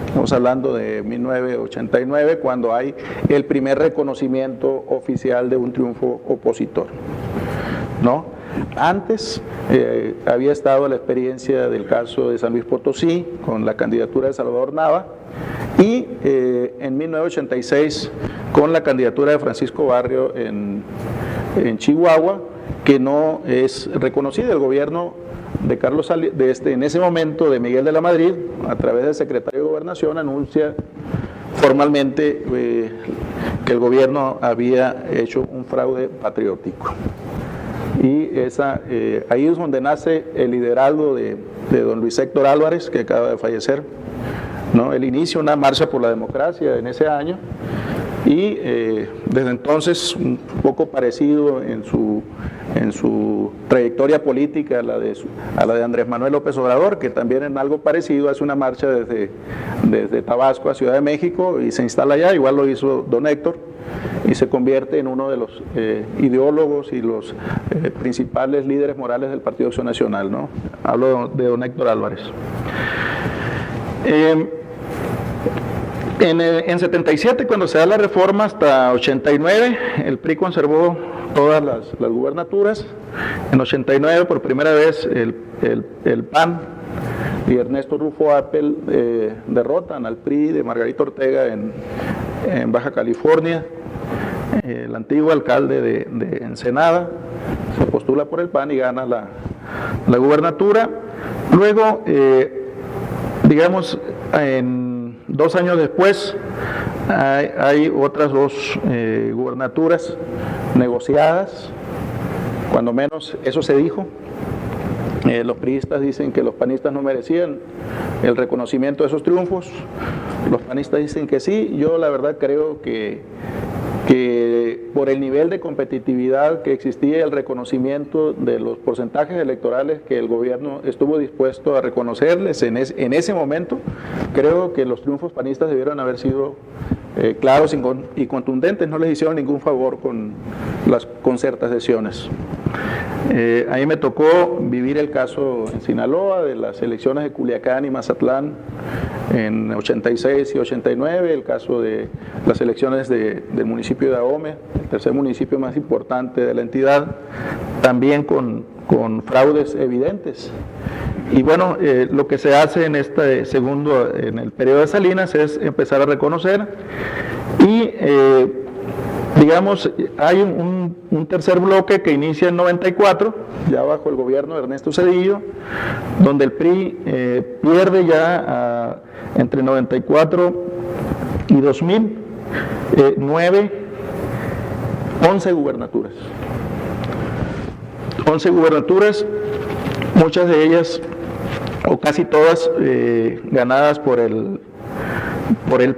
Speaker 3: Estamos hablando de 1989, cuando hay el primer reconocimiento oficial de un triunfo opositor, ¿no? Antes había estado la experiencia del caso de San Luis Potosí con la candidatura de Salvador Nava y en 1986 con la candidatura de Francisco Barrio en Chihuahua, que no es reconocida. El gobierno de Carlos en ese momento de Miguel de la Madrid, a través del secretario de Gobernación, anuncia formalmente que el gobierno había hecho un fraude patriótico. Y ahí es donde nace el liderazgo de don Luis Héctor Álvarez, que acaba de fallecer, ¿no? Él inicia una marcha por la democracia en ese año y desde entonces, un poco parecido en su trayectoria política a la de Andrés Manuel López Obrador, que también en algo parecido hace una marcha desde Tabasco a Ciudad de México y se instala allá. Igual lo hizo don Héctor y se convierte en uno de los ideólogos y los principales líderes morales del Partido Acción Nacional, ¿no? Hablo de don Héctor Álvarez. En 77, cuando se da la reforma, hasta 89, el PRI conservó todas las gubernaturas. En 89, por primera vez, el PAN y Ernesto Rufo Appel derrotan al PRI de Margarito Ortega en Baja California. El antiguo alcalde de Ensenada se postula por el PAN y gana la gubernatura. Luego, en 2 años después, hay otras 2 gubernaturas negociadas, cuando menos eso se dijo. Los priistas dicen que los panistas no merecían el reconocimiento de esos triunfos, los panistas dicen que sí. Yo la verdad creo que por el nivel de competitividad que existía, el reconocimiento de los porcentajes electorales que el gobierno estuvo dispuesto a reconocerles en ese momento, creo que los triunfos panistas debieron haber sido claros y contundentes, no les hicieron ningún favor con las concertaciones. A mí me tocó vivir el caso en Sinaloa de las elecciones de Culiacán y Mazatlán en 86 y 89, el caso de las elecciones del municipio de Ahome, el tercer municipio más importante de la entidad, también con fraudes evidentes. Y bueno, lo que se hace en este segundo, en el periodo de Salinas, es empezar a reconocer y digamos, hay un tercer bloque que inicia en 94, ya bajo el gobierno de Ernesto Zedillo, donde el PRI pierde ya entre 94 y 2000, 11 gubernaturas. 11 gubernaturas, muchas de ellas, o casi todas, ganadas por el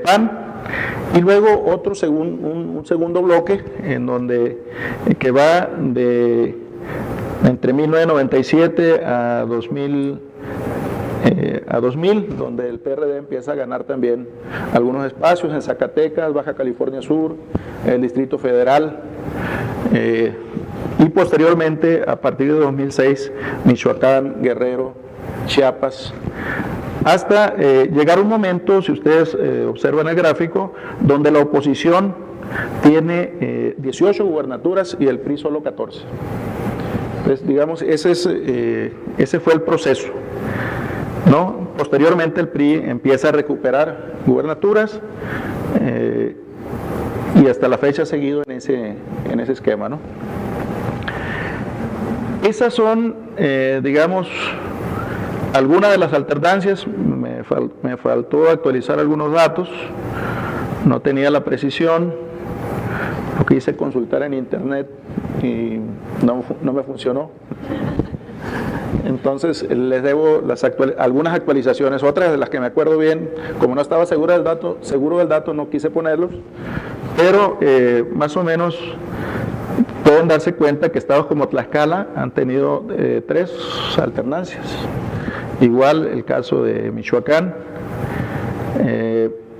Speaker 3: PAN. Y luego un segundo bloque en donde que va de entre 1997 a 2000, donde el PRD empieza a ganar también algunos espacios en Zacatecas, Baja California Sur, el Distrito Federal, y posteriormente a partir de 2006 Michoacán, Guerrero, Chiapas, hasta llegar un momento, si ustedes observan el gráfico, donde la oposición tiene 18 gubernaturas y el PRI solo 14. Entonces, digamos, ese fue el proceso, ¿no? Posteriormente el PRI empieza a recuperar gubernaturas y hasta la fecha ha seguido en ese esquema, ¿no? Esas son, digamos, algunas de las alternancias. Me faltó actualizar algunos datos, no tenía la precisión, lo quise consultar en internet y no me funcionó. Entonces les debo algunas actualizaciones, otras de las que me acuerdo bien, como no estaba seguro del dato no quise ponerlos, pero más o menos pueden darse cuenta que estados como Tlaxcala han tenido 3 alternancias. Igual el caso de Michoacán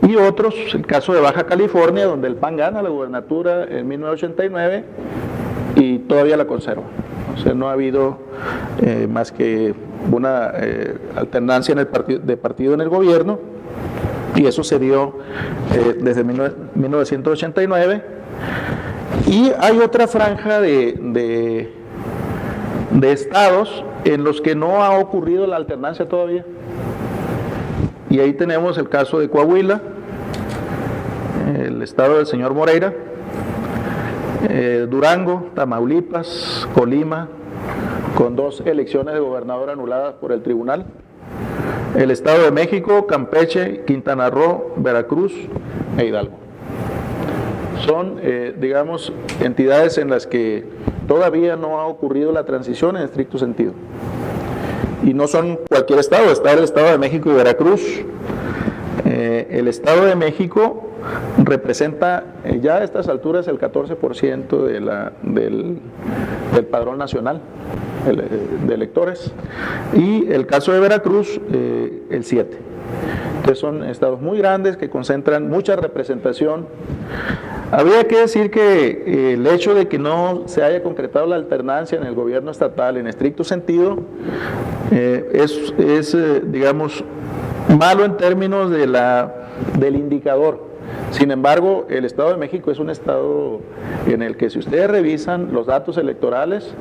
Speaker 3: y otros, el caso de Baja California, donde el PAN gana la gubernatura en 1989 y todavía la conserva. O sea, no ha habido más que una alternancia de partido en el gobierno, y eso se dio desde 1989. Y hay otra franja de estados en los que no ha ocurrido la alternancia todavía. Y ahí tenemos el caso de Coahuila, el estado del señor Moreira, Durango, Tamaulipas, Colima, con 2 elecciones de gobernador anuladas por el tribunal, el Estado de México, Campeche, Quintana Roo, Veracruz e Hidalgo. Son, digamos, entidades en las que todavía no ha ocurrido la transición en estricto sentido. Y no son cualquier estado, está el Estado de México y Veracruz. El Estado de México representa ya a estas alturas el 14% del padrón nacional de electores, y el caso de Veracruz el 7%. Entonces son estados muy grandes que concentran mucha representación. Habría que decir que el hecho de que no se haya concretado la alternancia en el gobierno estatal en estricto sentido es digamos, malo en términos del indicador. Sin embargo, el Estado de México es un estado en el que, si ustedes revisan los datos electorales,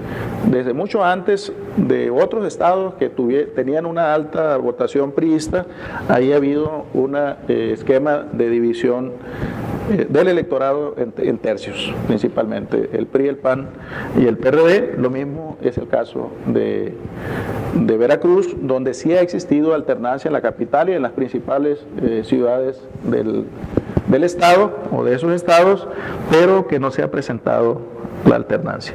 Speaker 3: desde mucho antes de otros estados que tenían una alta votación priista, ahí ha habido un esquema de división del electorado en tercios, principalmente el PRI, el PAN y el PRD. Lo mismo es el caso de Veracruz, donde sí ha existido alternancia en la capital y en las principales ciudades del estado o de esos estados, pero que no se ha presentado la alternancia.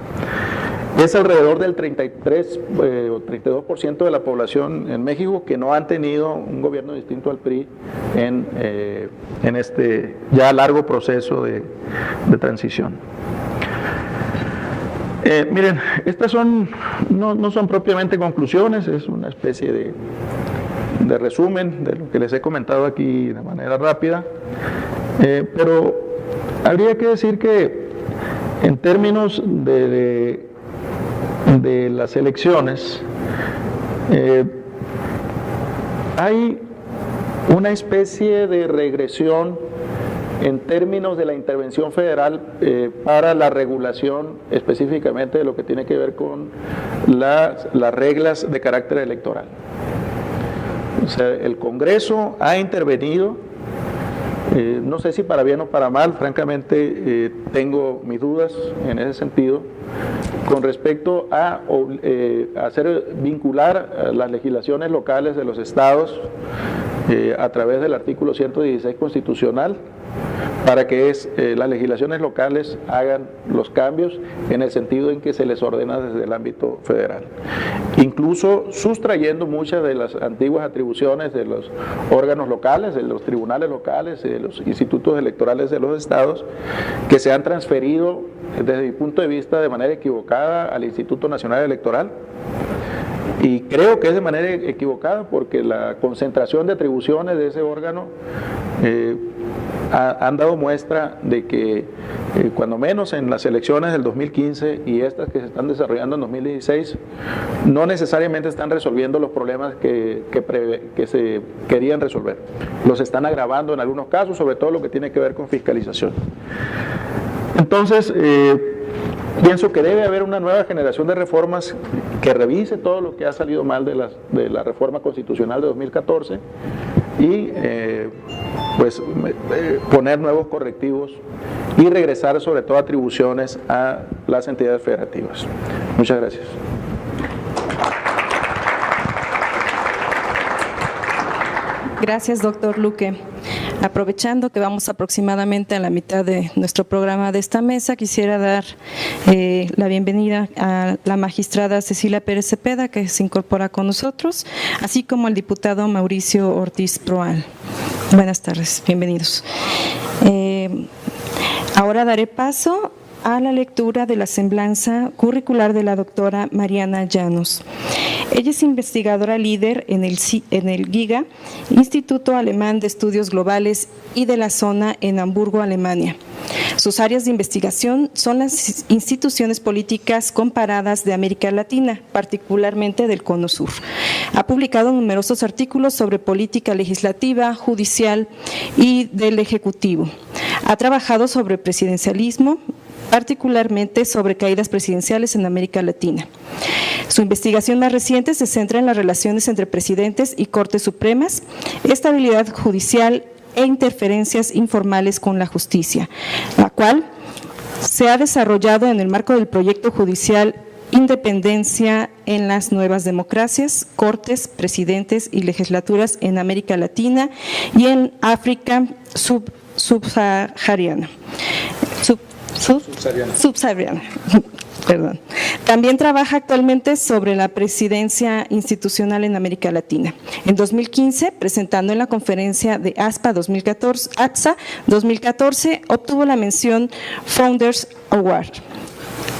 Speaker 3: Es alrededor del 33 o 32% de la población en México que no han tenido un gobierno distinto al PRI en este ya largo proceso de transición. Miren, estas no son propiamente conclusiones, es una especie de resumen de lo que les he comentado aquí de manera rápida, pero habría que decir que en términos de de las elecciones, hay una especie de regresión en términos de la intervención federal para la regulación específicamente de lo que tiene que ver con las reglas de carácter electoral. O sea, el Congreso ha intervenido, no sé si para bien o para mal, francamente tengo mis dudas en ese sentido, con respecto a vincular las legislaciones locales de los estados a través del artículo 116 constitucional, para que las legislaciones locales hagan los cambios en el sentido en que se les ordena desde el ámbito federal. Incluso sustrayendo muchas de las antiguas atribuciones de los órganos locales, de los tribunales locales, de los institutos electorales de los estados, que se han transferido desde mi punto de vista de manera equivocada al Instituto Nacional Electoral. Y creo que es de manera equivocada porque la concentración de atribuciones de ese órgano han dado muestra de que cuando menos en las elecciones del 2015 y estas que se están desarrollando en 2016 no necesariamente están resolviendo los problemas que se querían resolver, los están agravando en algunos casos, sobre todo lo que tiene que ver con fiscalización. Entonces pienso que debe haber una nueva generación de reformas que revise todo lo que ha salido mal de la reforma constitucional de 2014 y poner nuevos correctivos y regresar sobre todo atribuciones a las entidades federativas. Muchas gracias.
Speaker 1: Gracias, doctor Luque. Aprovechando que vamos aproximadamente a la mitad de nuestro programa de esta mesa, quisiera dar la bienvenida a la magistrada Cecilia Pérez Cepeda, que se incorpora con nosotros, así como al diputado Mauricio Ortiz Proal. Buenas tardes, bienvenidos. Ahora daré paso a la lectura de la semblanza curricular de la doctora Mariana Llanos. Ella es investigadora líder en el GIGA, Instituto Alemán de Estudios Globales y de la Zona en Hamburgo, Alemania. Sus áreas de investigación son las instituciones políticas comparadas de América Latina, particularmente del Cono Sur. Ha publicado numerosos artículos sobre política legislativa, judicial y del Ejecutivo. Ha trabajado sobre presidencialismo, particularmente sobre caídas presidenciales en América Latina. Su investigación más reciente se centra en las relaciones entre presidentes y Cortes Supremas, estabilidad judicial e interferencias informales con la justicia, la cual se ha desarrollado en el marco del proyecto judicial Independencia en las nuevas democracias, cortes, presidentes y legislaturas en América Latina y en África subsahariana. Subsahariana. Perdón. También trabaja actualmente sobre la presidencia institucional en América Latina. En 2015, presentando en la conferencia de APSA 2014, obtuvo la mención Founders Award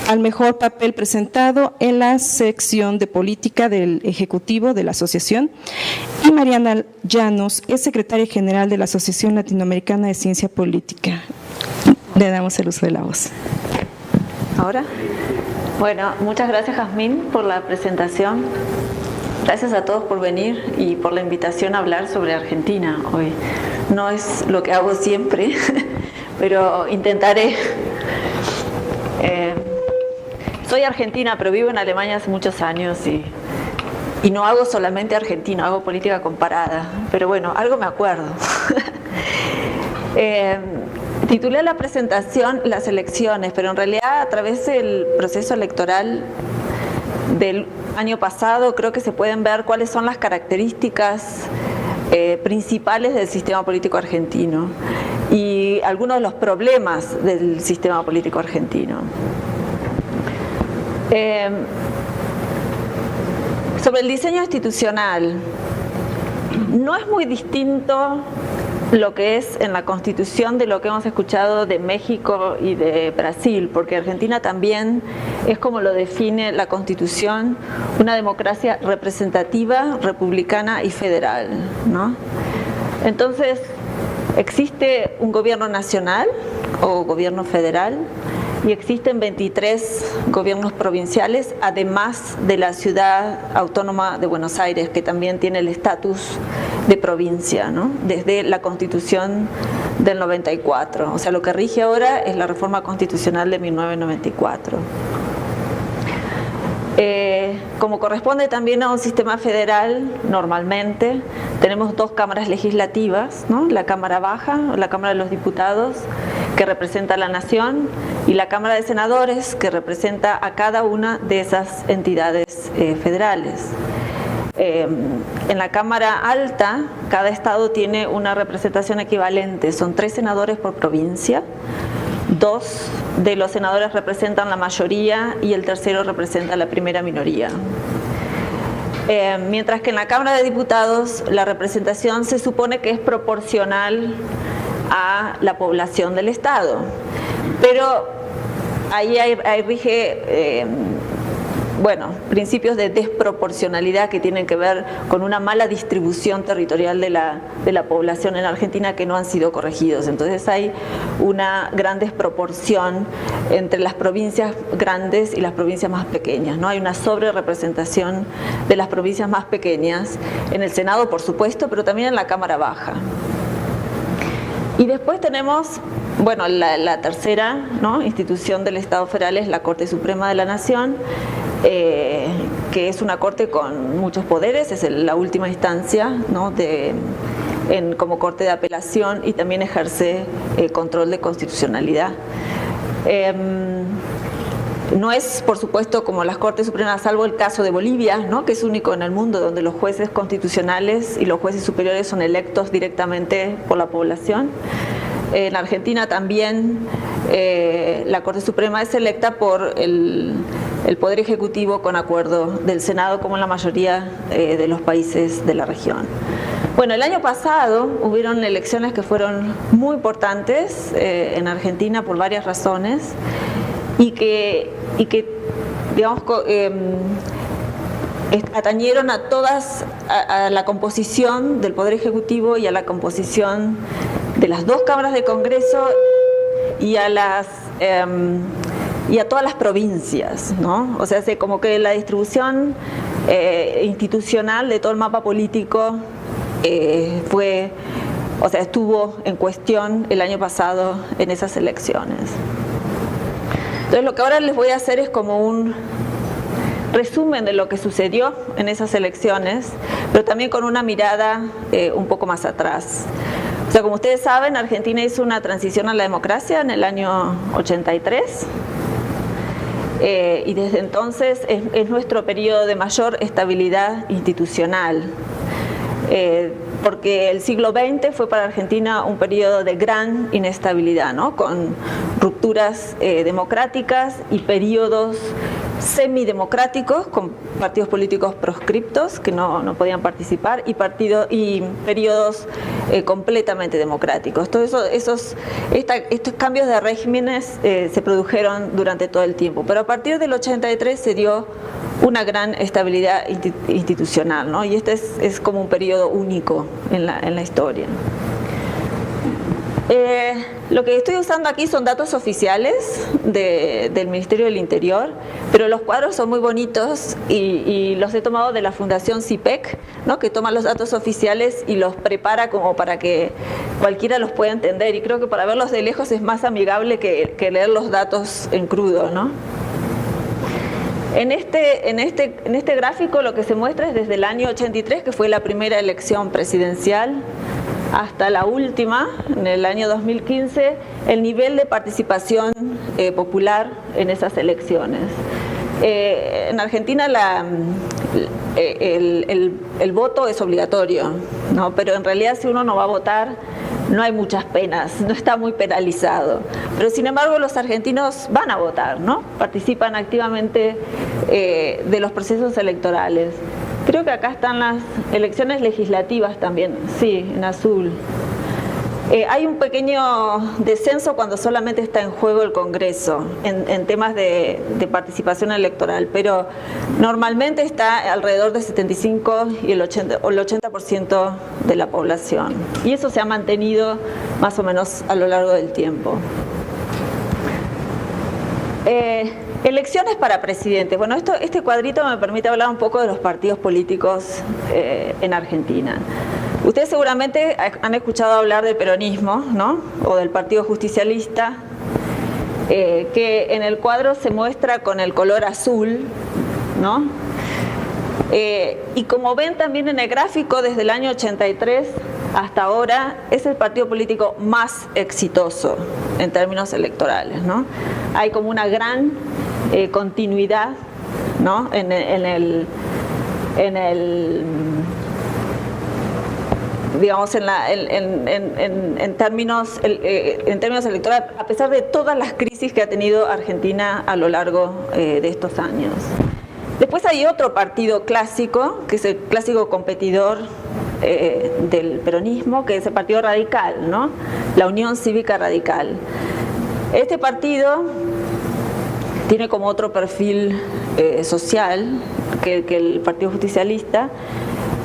Speaker 1: al mejor papel presentado en la sección de política del Ejecutivo de la Asociación. Y Mariana Llanos es secretaria general de la Asociación Latinoamericana de Ciencia Política. Le damos el uso de la voz.
Speaker 4: ¿Ahora? Bueno, muchas gracias, Jazmín, por la presentación. Gracias a todos por venir y por la invitación a hablar sobre Argentina hoy. No es lo que hago siempre, pero intentaré. Soy argentina, pero vivo en Alemania hace muchos años y no hago solamente Argentina, hago política comparada. Pero bueno, algo me acuerdo. Titulé la presentación Las elecciones, pero en realidad a través del proceso electoral del año pasado creo que se pueden ver cuáles son las características principales del sistema político argentino y algunos de los problemas del sistema político argentino. Sobre el diseño institucional, no es muy distinto lo que es en la Constitución de lo que hemos escuchado de México y de Brasil, porque Argentina también es, como lo define la Constitución, una democracia representativa, republicana y federal, ¿no? Entonces, existe un gobierno nacional o gobierno federal y existen 23 gobiernos provinciales, además de la ciudad autónoma de Buenos Aires, que también tiene el estatus de provincia, ¿no? Desde la Constitución del 94. O sea, lo que rige ahora es la reforma constitucional de 1994. Como corresponde también a un sistema federal, normalmente tenemos dos cámaras legislativas, ¿no? La Cámara Baja, la Cámara de los Diputados, que representa a la Nación, y la Cámara de Senadores, que representa a cada una de esas entidades federales. En la Cámara Alta, cada estado tiene una representación equivalente, son 3 senadores por provincia. 2 de los senadores representan la mayoría y el tercero representa la primera minoría. Mientras que en la Cámara de Diputados la representación se supone que es proporcional a la población del Estado. Pero ahí rige principios de desproporcionalidad que tienen que ver con una mala distribución territorial de la población en Argentina que no han sido corregidos. Entonces hay una gran desproporción entre las provincias grandes y las provincias más pequeñas, ¿no? Hay una sobrerepresentación de las provincias más pequeñas en el Senado, por supuesto, pero también en la Cámara Baja. Y después tenemos, la tercera, ¿no?, institución del Estado federal es la Corte Suprema de la Nación, que es una corte con muchos poderes, es la última instancia, ¿no?, como corte de apelación, y también ejerce control de constitucionalidad. No es, por supuesto, como las Cortes Supremas, salvo el caso de Bolivia, ¿no?, que es único en el mundo, donde los jueces constitucionales y los jueces superiores son electos directamente por la población. En Argentina también la Corte Suprema es electa por el Poder Ejecutivo con acuerdo del Senado, como en la mayoría de los países de la región. Bueno, el año pasado hubieron elecciones que fueron muy importantes en Argentina por varias razones y que digamos, atañeron a todas, a la composición del Poder Ejecutivo y a la composición de las 2 cámaras de Congreso y a todas las provincias, ¿no? O sea, como que la distribución institucional de todo el mapa político estuvo en cuestión el año pasado en esas elecciones. Entonces, lo que ahora les voy a hacer es como un resumen de lo que sucedió en esas elecciones, pero también con una mirada un poco más atrás. O sea, como ustedes saben, Argentina hizo una transición a la democracia en el año 83, y desde entonces es nuestro periodo de mayor estabilidad institucional. Porque el siglo XX fue para Argentina un periodo de gran inestabilidad, ¿no?, con rupturas democráticas y periodos semidemocráticos, con partidos políticos proscriptos que no podían participar, y periodos completamente democráticos. Todos estos cambios de regímenes se produjeron durante todo el tiempo, pero a partir del 83 se dio una gran estabilidad institucional, ¿no? Y este es como un periodo único en la historia. Lo que estoy usando aquí son datos oficiales del Ministerio del Interior, pero los cuadros son muy bonitos y los he tomado de la Fundación CIPEC, ¿no?, que toma los datos oficiales y los prepara como para que cualquiera los pueda entender, y creo que para verlos de lejos es más amigable que leer los datos en crudo, ¿no? En este gráfico lo que se muestra es desde el año 83, que fue la primera elección presidencial, hasta la última, en el año 2015, el nivel de participación popular en esas elecciones. En Argentina el voto es obligatorio, ¿no?, pero en realidad si uno no va a votar, no hay muchas penas, no está muy penalizado. Pero sin embargo los argentinos van a votar, ¿no?, participan activamente de los procesos electorales. Creo que acá están las elecciones legislativas también, sí, en azul. Hay un pequeño descenso cuando solamente está en juego el Congreso en temas de participación electoral, pero normalmente está alrededor del 75 y el 80% de la población. Y eso se ha mantenido más o menos a lo largo del tiempo. Elecciones para presidente. Bueno, este cuadrito me permite hablar un poco de los partidos políticos en Argentina. Ustedes seguramente han escuchado hablar del peronismo, ¿no? O del Partido Justicialista, que en el cuadro se muestra con el color azul, ¿no? Y como ven también en el gráfico, desde el año 83 hasta ahora es el partido político más exitoso en términos electorales, ¿no? Hay como una gran continuidad, ¿no? en términos electorales, a pesar de todas las crisis que ha tenido Argentina a lo largo de estos años. Después hay otro partido clásico, que es el clásico competidor del peronismo, que es el Partido Radical, ¿no? La Unión Cívica Radical. Este partido tiene como otro perfil social que el Partido Justicialista,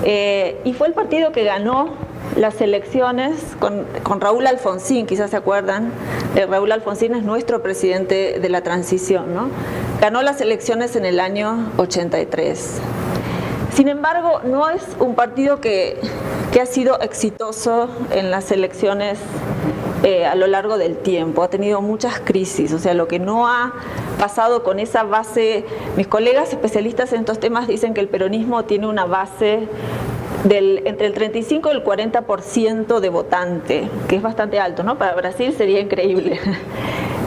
Speaker 4: y fue el partido que ganó las elecciones con Raúl Alfonsín, quizás se acuerdan. Raúl Alfonsín es nuestro presidente de la transición, ¿no? Ganó las elecciones en el año 83. Sin embargo, no es un partido que ha sido exitoso en las elecciones a lo largo del tiempo. Ha tenido muchas crisis, o sea, lo que no ha pasado con esa base. Mis colegas especialistas en estos temas dicen que el peronismo tiene una base entre el 35 y el 40% de votante, que es bastante alto, ¿no? Para Brasil sería increíble.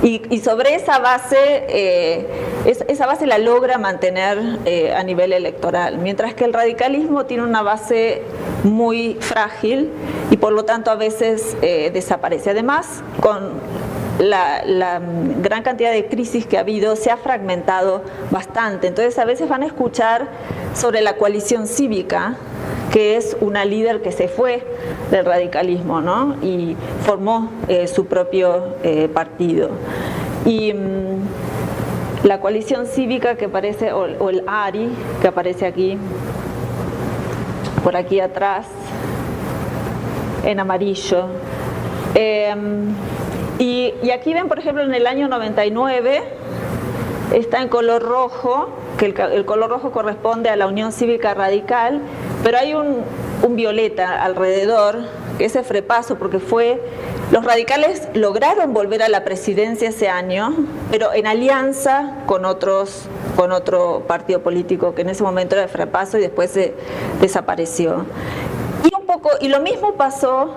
Speaker 4: Y sobre esa base, esa base la logra mantener a nivel electoral, mientras que el radicalismo tiene una base muy frágil y por lo tanto a veces desaparece. Además, con la gran cantidad de crisis que ha habido, se ha fragmentado bastante. Entonces a veces van a escuchar sobre la coalición cívica, que es una líder que se fue del radicalismo, ¿no? Y formó su propio partido. Y la coalición cívica que aparece, o el ARI, que aparece aquí, por aquí atrás, en amarillo. Y aquí ven, por ejemplo, en el año 99, está en color rojo, que el color rojo corresponde a la Unión Cívica Radical, pero hay un violeta alrededor, que es el FREPASO, porque los radicales lograron volver a la presidencia ese año, pero en alianza con otro partido político, que en ese momento era el FREPASO y después se desapareció. Y lo mismo pasó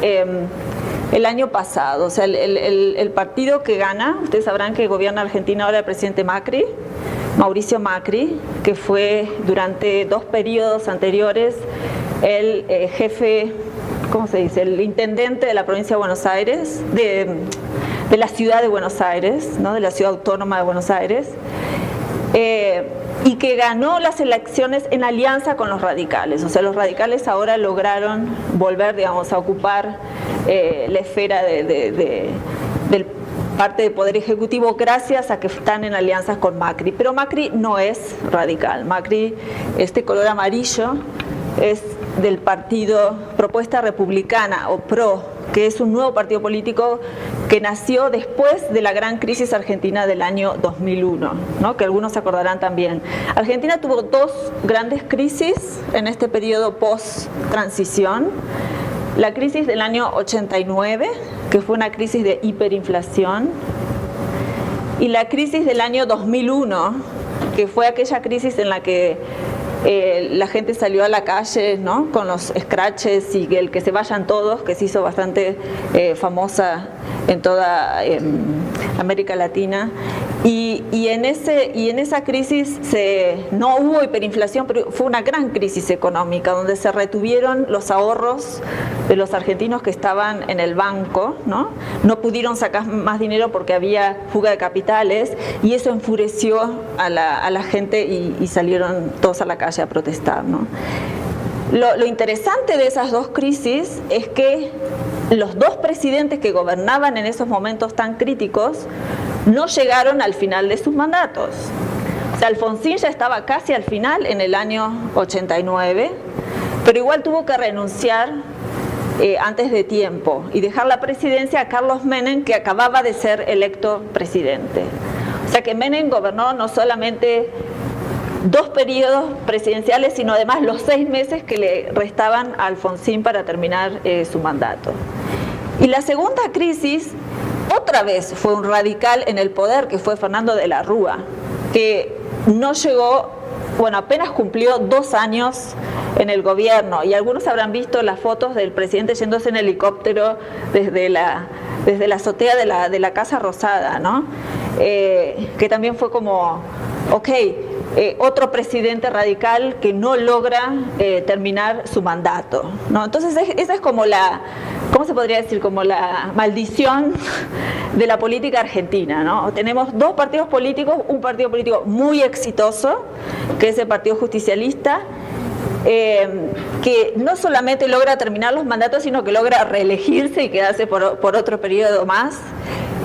Speaker 4: el año pasado, o sea, el partido que gana, ustedes sabrán que gobierna Argentina ahora el presidente Macri, Mauricio Macri, que fue durante 2 periodos anteriores el jefe, ¿cómo se dice?, el intendente de la provincia de Buenos Aires, de la ciudad de Buenos Aires, ¿no?, de la ciudad autónoma de Buenos Aires, y que ganó las elecciones en alianza con los radicales. O sea, los radicales ahora lograron volver, digamos, a ocupar la esfera del parte del Poder Ejecutivo gracias a que están en alianzas con Macri. Pero Macri no es radical. Macri, este color amarillo, es del partido Propuesta Republicana, o PRO, que es un nuevo partido político que nació después de la gran crisis argentina del año 2001, ¿no?, que algunos se acordarán también. Argentina tuvo 2 grandes crisis en este periodo post-transición. La crisis del año 89, que fue una crisis de hiperinflación, y la crisis del año 2001, que fue aquella crisis en la que la gente salió a la calle, ¿no?, con los scratches y el que se vayan todos, que se hizo bastante famosa en toda América Latina. Y en esa crisis no hubo hiperinflación, pero fue una gran crisis económica, donde se retuvieron los ahorros de los argentinos que estaban en el banco, ¿no? No pudieron sacar más dinero porque había fuga de capitales, y eso enfureció a la gente y salieron todos a la calle a protestar, ¿no? Lo interesante de esas 2 crisis es que los 2 presidentes que gobernaban en esos momentos tan críticos no llegaron al final de sus mandatos. O sea, Alfonsín ya estaba casi al final en el año 89, pero igual tuvo que renunciar antes de tiempo y dejar la presidencia a Carlos Menem, que acababa de ser electo presidente. O sea que Menem gobernó no solamente 2 periodos presidenciales, sino además los 6 meses que le restaban a Alfonsín para terminar su mandato. Y la segunda crisis, otra vez fue un radical en el poder, que fue Fernando de la Rúa, que no llegó, bueno, apenas cumplió 2 años en el gobierno, y algunos habrán visto las fotos del presidente yéndose en helicóptero desde la azotea de la Casa Rosada, ¿no? Que también fue como, ok, otro presidente radical que no logra terminar su mandato, ¿no? Entonces esa es como la, ¿cómo se podría decir? Como la maldición de la política argentina, ¿no? Tenemos 2 partidos políticos, un partido político muy exitoso, que es el Partido Justicialista, que no solamente logra terminar los mandatos, sino que logra reelegirse y quedarse por otro periodo más.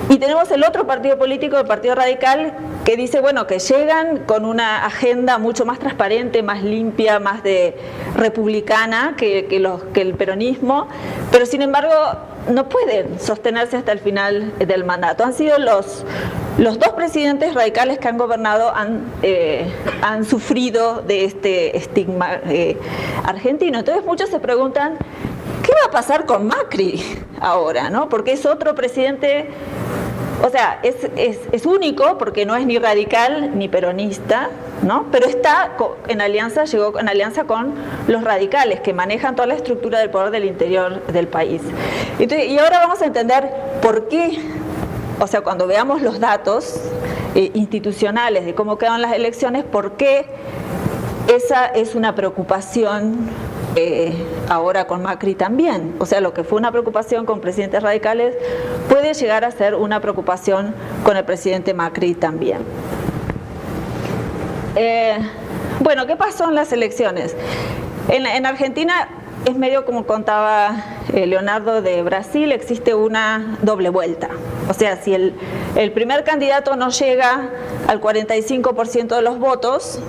Speaker 4: Y tenemos el otro partido político, el Partido Radical, que dice, bueno, que llegan con una agenda mucho más transparente, más limpia, más de republicana que el peronismo, pero sin embargo no pueden sostenerse hasta el final del mandato. Han sido los 2 presidentes radicales que han gobernado han sufrido de este estigma argentino. Entonces muchos se preguntan, ¿qué va a pasar con Macri ahora, ¿no? Porque es otro presidente, o sea, es único porque no es ni radical ni peronista, ¿no? Pero está en alianza, llegó en alianza con los radicales que manejan toda la estructura del poder del interior del país. Entonces, y ahora vamos a entender por qué, o sea, cuando veamos los datos institucionales de cómo quedan las elecciones, por qué esa es una preocupación ahora con Macri también. O sea, lo que fue una preocupación con presidentes radicales puede llegar a ser una preocupación con el presidente Macri también. Bueno, ¿qué pasó en las elecciones? En Argentina es medio como contaba Leonardo de Brasil, existe una doble vuelta. O sea, si el primer candidato no llega al 45% de los votos,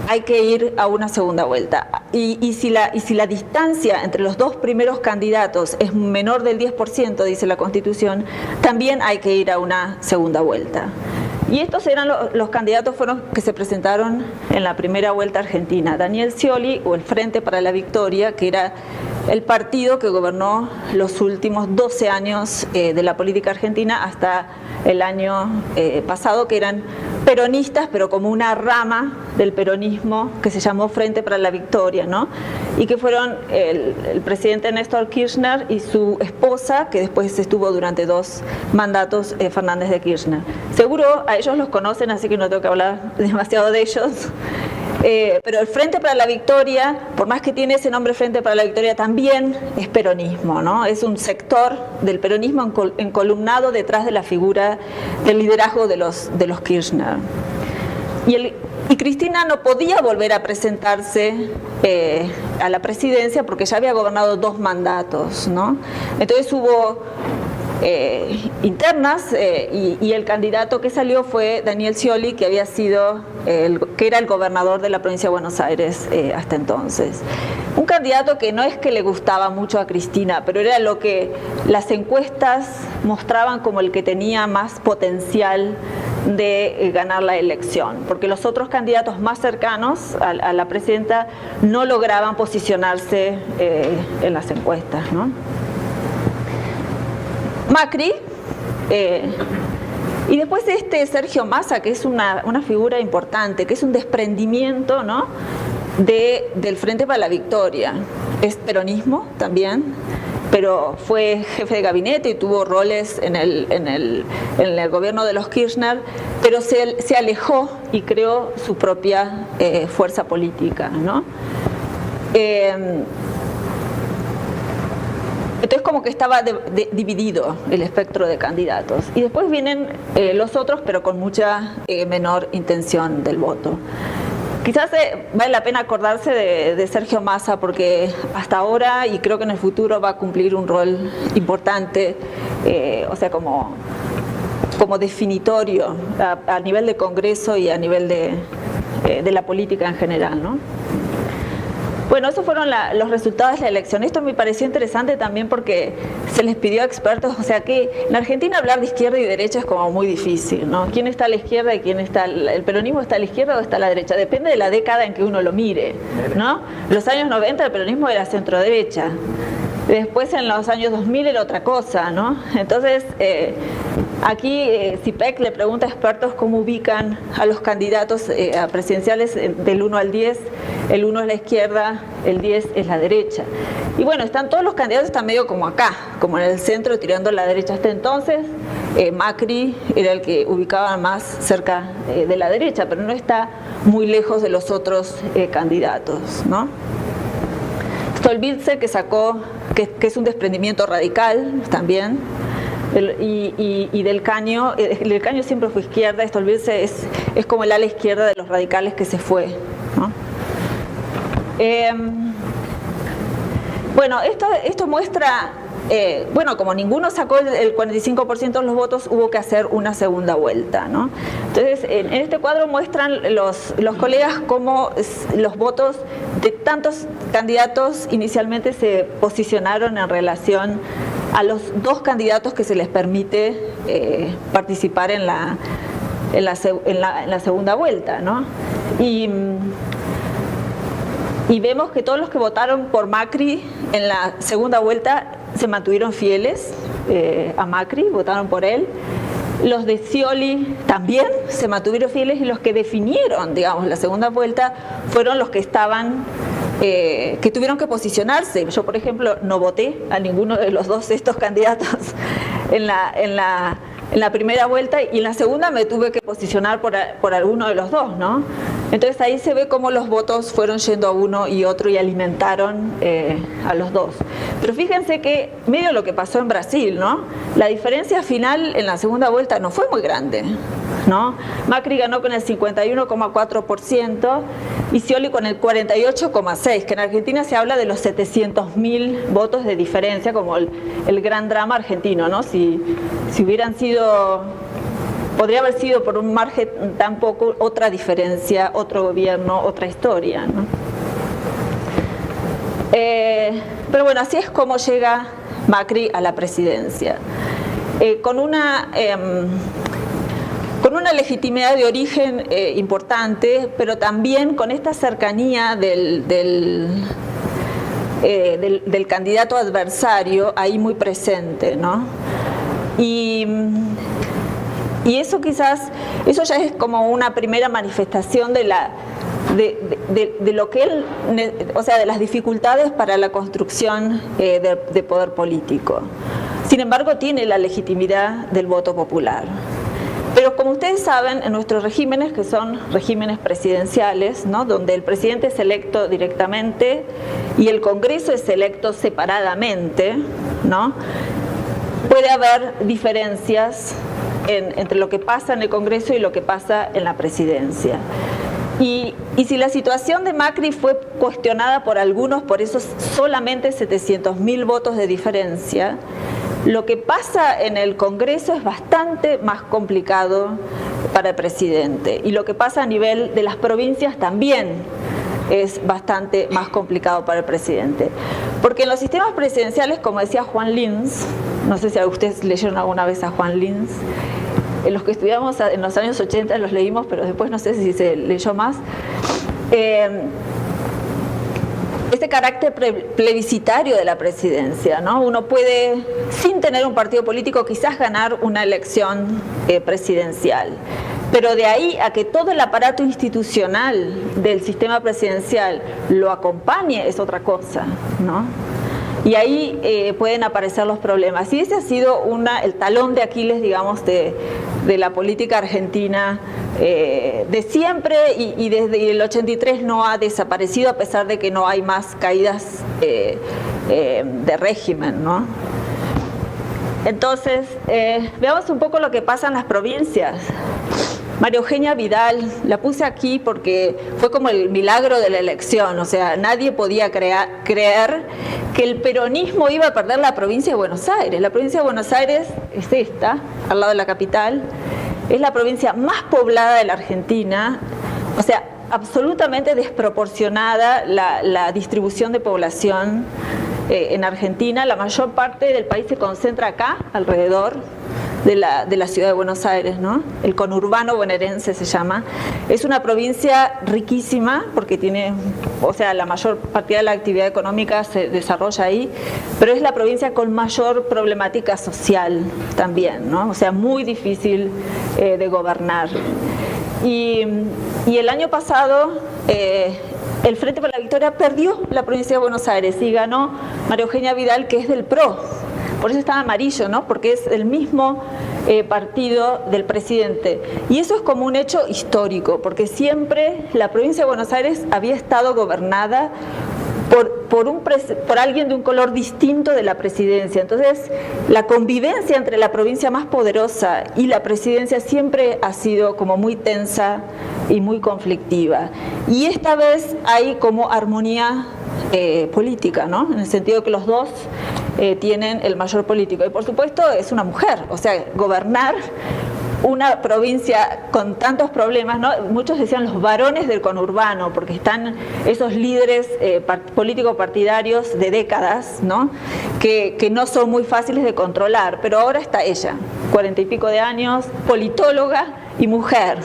Speaker 4: hay que ir a una segunda vuelta. Y si la distancia entre los 2 primeros candidatos es menor del 10%, dice la Constitución, también hay que ir a una segunda vuelta. Y estos eran los candidatos que se presentaron en la primera vuelta argentina. Daniel Scioli, o el Frente para la Victoria, que era el partido que gobernó los últimos 12 años de la política argentina hasta el año pasado, que eran peronistas, pero como una rama del peronismo que se llamó Frente para la Victoria, ¿no? Y que fueron el presidente Néstor Kirchner y su esposa, que después estuvo durante 2 mandatos, Fernández de Kirchner. Seguro a ellos los conocen, así que no tengo que hablar demasiado de ellos. Pero el Frente para la Victoria, por más que tiene ese nombre Frente para la Victoria, también es peronismo, ¿no? Es un sector del peronismo encolumnado detrás de la figura del liderazgo de los Kirchner. Y Cristina no podía volver a presentarse a la presidencia porque ya había gobernado 2 mandatos, ¿no? Entonces hubo internas y el candidato que salió fue Daniel Scioli, que había sido que era el gobernador de la provincia de Buenos Aires hasta entonces. Un candidato que no es que le gustaba mucho a Cristina, pero era lo que las encuestas mostraban como el que tenía más potencial de ganar la elección, porque los otros candidatos más cercanos a la presidenta no lograban posicionarse en las encuestas, ¿no? Macri, y después Sergio Massa, que es una figura importante, que es un desprendimiento, ¿no?, del Frente para la Victoria. Es peronismo también, pero fue jefe de gabinete y tuvo roles en el gobierno de los Kirchner, pero se alejó y creó su propia fuerza política, ¿no? Entonces como que estaba dividido el espectro de candidatos. Y después vienen los otros, pero con mucha menor intención del voto. Quizás vale la pena acordarse de Sergio Massa, porque hasta ahora, y creo que en el futuro, va a cumplir un rol importante, o sea, como definitorio a nivel de Congreso y a nivel de la política en general, ¿no? Bueno, Bueno, esos fueron los resultados de la elección. Esto me pareció interesante también porque se les pidió a expertos, o sea que en Argentina hablar de izquierda y derecha es como muy difícil, ¿no? ¿Quién está a la izquierda y quién está, el peronismo está a la izquierda o está a la derecha? Depende de la década en que uno lo mire, ¿no? En los años 90 el peronismo era centro-derecha. Después en los años 2000 era otra cosa, ¿no? Entonces, aquí CIPEC le pregunta a expertos cómo ubican a los candidatos a presidenciales del 1 al 10. El 1 es la izquierda, el 10 es la derecha. Y bueno, están todos los candidatos, están medio como acá, como en el centro, tirando a la derecha hasta entonces. Macri era el que ubicaba más cerca de la derecha, pero no está muy lejos de los otros candidatos, ¿no? Stolbizer, que sacó, que es un desprendimiento radical también, y Del Caño siempre fue izquierda. Stolbizer es como el ala izquierda de los radicales que se fue, ¿no? Bueno, esto muestra, bueno, como ninguno sacó el 45% de los votos, hubo que hacer una segunda vuelta, ¿no? Entonces, en este cuadro muestran los colegas cómo los votos de tantos candidatos inicialmente se posicionaron en relación a los dos candidatos que se les permite participar en la segunda vuelta, ¿no? Y vemos que todos los que votaron por Macri en la segunda vuelta se mantuvieron fieles a Macri, votaron por él. Los de Scioli también se mantuvieron fieles, y los que definieron, digamos, la segunda vuelta fueron los que estaban, que tuvieron que posicionarse. Yo, por ejemplo, no voté a ninguno de los dos estos candidatos en la primera vuelta, y en la segunda me tuve que posicionar por alguno de los dos, ¿no? Entonces ahí se ve cómo los votos fueron yendo a uno y otro y alimentaron a los dos. Pero fíjense que medio lo que pasó en Brasil, ¿no? La diferencia final en la segunda vuelta no fue muy grande, ¿no? Macri ganó con el 51,4% y Scioli con el 48,6%, que en Argentina se habla de los 700.000 votos de diferencia como el gran drama argentino, ¿no? Si hubieran sido, podría haber sido por un margen tan poco, otra diferencia, otro gobierno, otra historia, ¿no? Pero bueno, así es como llega Macri a la presidencia, con una legitimidad de origen importante, pero también con esta cercanía del candidato adversario ahí muy presente, ¿no? Y eso eso ya es como una primera manifestación de lo que él, o sea, de las dificultades para la construcción de poder político. Sin embargo, tiene la legitimidad del voto popular. Pero como ustedes saben, en nuestros regímenes, que son regímenes presidenciales, ¿no?, donde el presidente es electo directamente y el Congreso es electo separadamente, ¿no?, puede haber diferencias entre lo que pasa en el Congreso y lo que pasa en la presidencia. Y si la situación de Macri fue cuestionada por algunos por esos solamente 700.000 votos de diferencia, lo que pasa en el Congreso es bastante más complicado para el presidente, y lo que pasa a nivel de las provincias también es bastante más complicado para el presidente. Porque en los sistemas presidenciales, como decía Juan Lins, no sé si ustedes leyeron alguna vez a Juan Lins, los que estudiamos en los años 80 los leímos, pero después no sé si se leyó más. Este carácter plebiscitario de la presidencia, ¿no? Uno puede, sin tener un partido político, quizás ganar una elección presidencial, pero de ahí a que todo el aparato institucional del sistema presidencial lo acompañe es otra cosa, ¿no? Y ahí pueden aparecer los problemas. Y ese ha sido el talón de Aquiles, digamos, de la política argentina de siempre, y desde el 83 no ha desaparecido, a pesar de que no hay más caídas de régimen, ¿no? Entonces, veamos un poco lo que pasa en las provincias. María Eugenia Vidal, la puse aquí porque fue como el milagro de la elección, o sea, nadie podía creer que el peronismo iba a perder la provincia de Buenos Aires. La provincia de Buenos Aires es esta, al lado de la capital, es la provincia más poblada de la Argentina, o sea, absolutamente desproporcionada la distribución de población en Argentina. La mayor parte del país se concentra acá, alrededor de la ciudad de Buenos Aires, ¿no? El conurbano bonaerense se llama. Es una provincia riquísima porque tiene, o sea, la mayor parte de la actividad económica se desarrolla ahí, pero es la provincia con mayor problemática social también, ¿no? O sea, muy difícil de gobernar. Y el año pasado el Frente para la Victoria perdió la provincia de Buenos Aires y ganó María Eugenia Vidal, que es del PRO. Por eso está amarillo, ¿no? Porque es el mismo partido del presidente. Y eso es como un hecho histórico, porque siempre la provincia de Buenos Aires había estado gobernada por alguien de un color distinto de la presidencia. Entonces, la convivencia entre la provincia más poderosa y la presidencia siempre ha sido como muy tensa y muy conflictiva. Y esta vez hay como armonía política, ¿no? En el sentido de que los dos tienen el mayor político. Y por supuesto es una mujer, o sea, gobernar una provincia con tantos problemas, ¿no? Muchos decían los varones del conurbano, porque están esos líderes políticos partidarios de décadas, ¿no? Que no son muy fáciles de controlar, pero ahora está ella, 40 y pico de años, politóloga y mujer.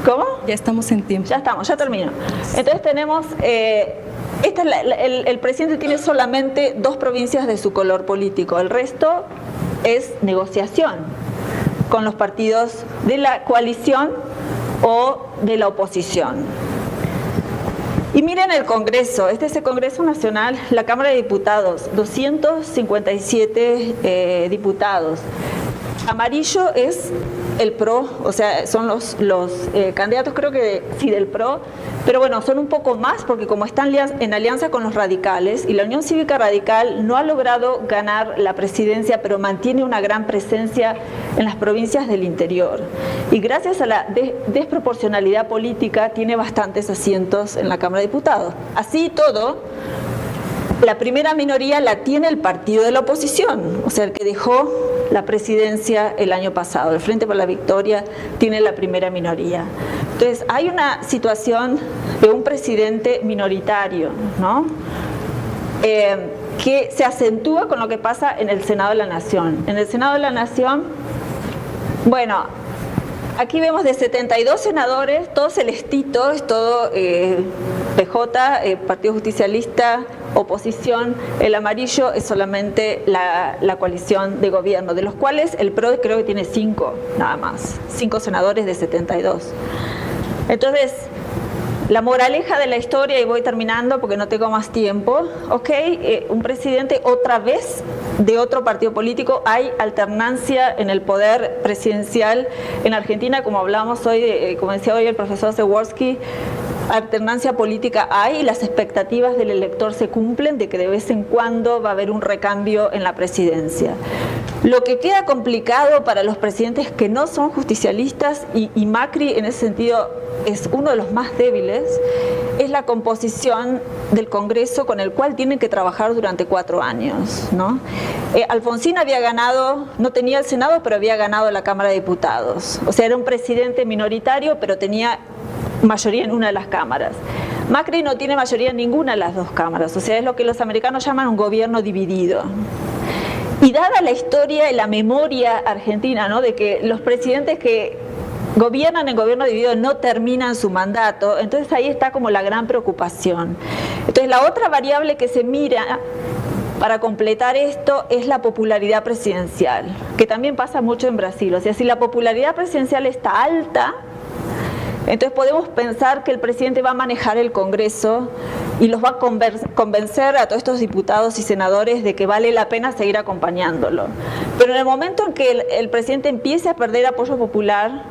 Speaker 4: ¿Cómo?
Speaker 1: Ya estamos en tiempo.
Speaker 4: Ya estamos, ya termino. Entonces tenemos... el presidente tiene solamente 2 provincias de su color político, el resto es negociación con los partidos de la coalición o de la oposición. Y miren el Congreso, este es el Congreso Nacional, la Cámara de Diputados, 257 diputados. Amarillo es el PRO, o sea, son los candidatos, creo que sí, del PRO, pero bueno, son un poco más porque como están en alianza con los radicales y la Unión Cívica Radical no ha logrado ganar la presidencia, pero mantiene una gran presencia en las provincias del interior. Y gracias a la desproporcionalidad política tiene bastantes asientos en la Cámara de Diputados. Así y todo, la primera minoría la tiene el partido de la oposición, o sea, el que dejó la presidencia el año pasado. El Frente para la Victoria tiene la primera minoría. Entonces, hay una situación de un presidente minoritario, ¿no? Que se acentúa con lo que pasa en el Senado de la Nación. En el Senado de la Nación, bueno, aquí vemos de 72 senadores, todo celestito, es todo PJ, Partido Justicialista, oposición. El amarillo es solamente la coalición de gobierno, de los cuales el PRO creo que tiene 5 nada más, 5 senadores de 72. Entonces, la moraleja de la historia, y voy terminando porque no tengo más tiempo, un presidente otra vez de otro partido político, hay alternancia en el poder presidencial en Argentina, como hablamos hoy, como decía hoy el profesor Zeworski, alternancia política hay y las expectativas del elector se cumplen de que de vez en cuando va a haber un recambio en la presidencia. Lo que queda complicado para los presidentes que no son justicialistas, y Macri en ese sentido es uno de los más débiles, es la composición del Congreso con el cual tienen que trabajar durante 4 años, ¿no? Alfonsín había ganado, no tenía el Senado, pero había ganado la Cámara de Diputados. O sea, era un presidente minoritario, pero tenía mayoría en una de las cámaras. Macri no tiene mayoría en ninguna de las 2 cámaras, o sea, es lo que los americanos llaman un gobierno dividido. Y dada la historia y la memoria argentina, ¿no?, de que los presidentes que gobiernan en gobierno dividido no terminan su mandato, entonces ahí está como la gran preocupación. Entonces la otra variable que se mira para completar esto es la popularidad presidencial, que también pasa mucho en Brasil. O sea, si la popularidad presidencial está alta, entonces podemos pensar que el presidente va a manejar el Congreso y los va a convencer a todos estos diputados y senadores de que vale la pena seguir acompañándolo. Pero en el momento en que el presidente empiece a perder apoyo popular,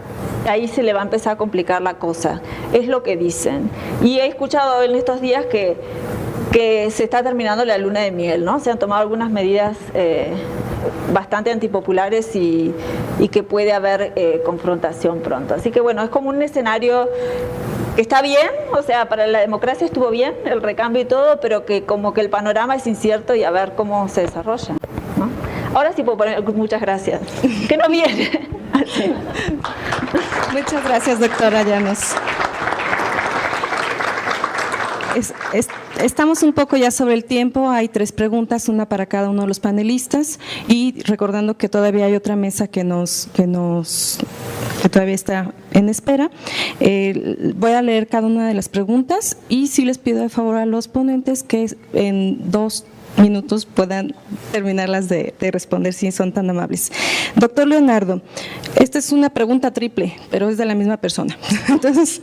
Speaker 4: ahí se le va a empezar a complicar la cosa. Es lo que dicen. Y he escuchado en estos días que se está terminando la luna de miel, ¿no? Se han tomado algunas medidas bastante antipopulares y que puede haber confrontación pronto. Así que bueno, es como un escenario que está bien, o sea, para la democracia estuvo bien, el recambio y todo, pero que como que el panorama es incierto y a ver cómo se desarrolla, ¿no? Ahora sí puedo poner, muchas gracias, que no viene.
Speaker 1: Muchas gracias, doctora Llanos. Estamos un poco ya sobre el tiempo, hay 3 preguntas, una para cada uno de los panelistas, y recordando que todavía hay otra mesa que todavía está en espera. Voy a leer cada una de las preguntas y sí les pido de favor a los ponentes que en 2 minutos puedan terminarlas de responder, si son tan amables. Doctor Leonardo, esta es una pregunta triple, pero es de la misma persona. Entonces,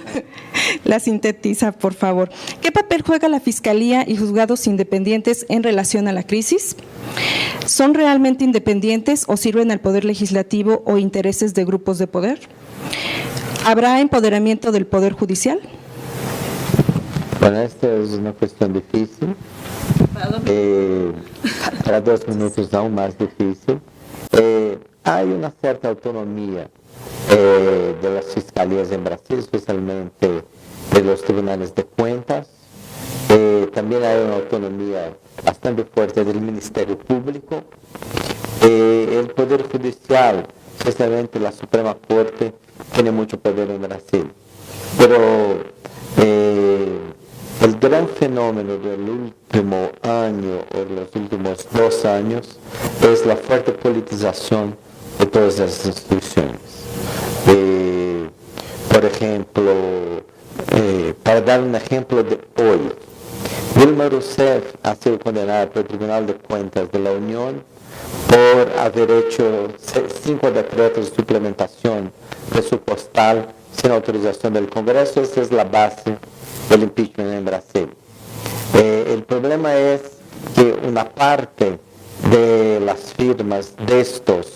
Speaker 1: la sintetiza, por favor. ¿Qué papel juega la Fiscalía y juzgados independientes en relación a la crisis? ¿Son realmente independientes o sirven al Poder Legislativo o intereses de grupos de poder? ¿Habrá empoderamiento del Poder Judicial?
Speaker 2: Bueno, esta es una cuestión difícil. Para 2 minutos aún más difícil. Hay una cierta autonomía de las fiscalías en Brasil, especialmente de los tribunales de cuentas. También hay una autonomía bastante fuerte del Ministerio Público. El Poder Judicial, especialmente la Suprema Corte, tiene mucho poder en Brasil. Pero el gran fenómeno del último año o los últimos 2 años es la fuerte politización de todas las instituciones. Por ejemplo, para dar un ejemplo de hoy, Dilma Rousseff ha sido condenada por el Tribunal de Cuentas de la Unión por haber hecho 5 decretos de suplementación presupuestal sin autorización del Congreso. Esa es la base del impeachment en Brasil. El problema es que una parte de las firmas de estos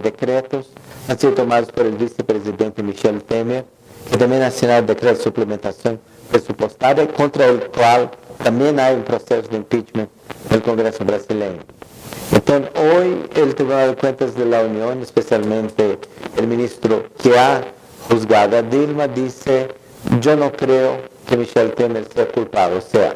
Speaker 2: decretos han sido tomadas por el vicepresidente Michel Temer, que también ha asignado el decreto de suplementación presupuestaria, contra el cual también hay un proceso de impeachment del Congreso brasileño. Entonces, hoy el Tribunal de Cuentas de la Unión, especialmente el ministro que ha juzgado a Dilma, dice: yo no creo que Michel Temer sea culpable. O sea,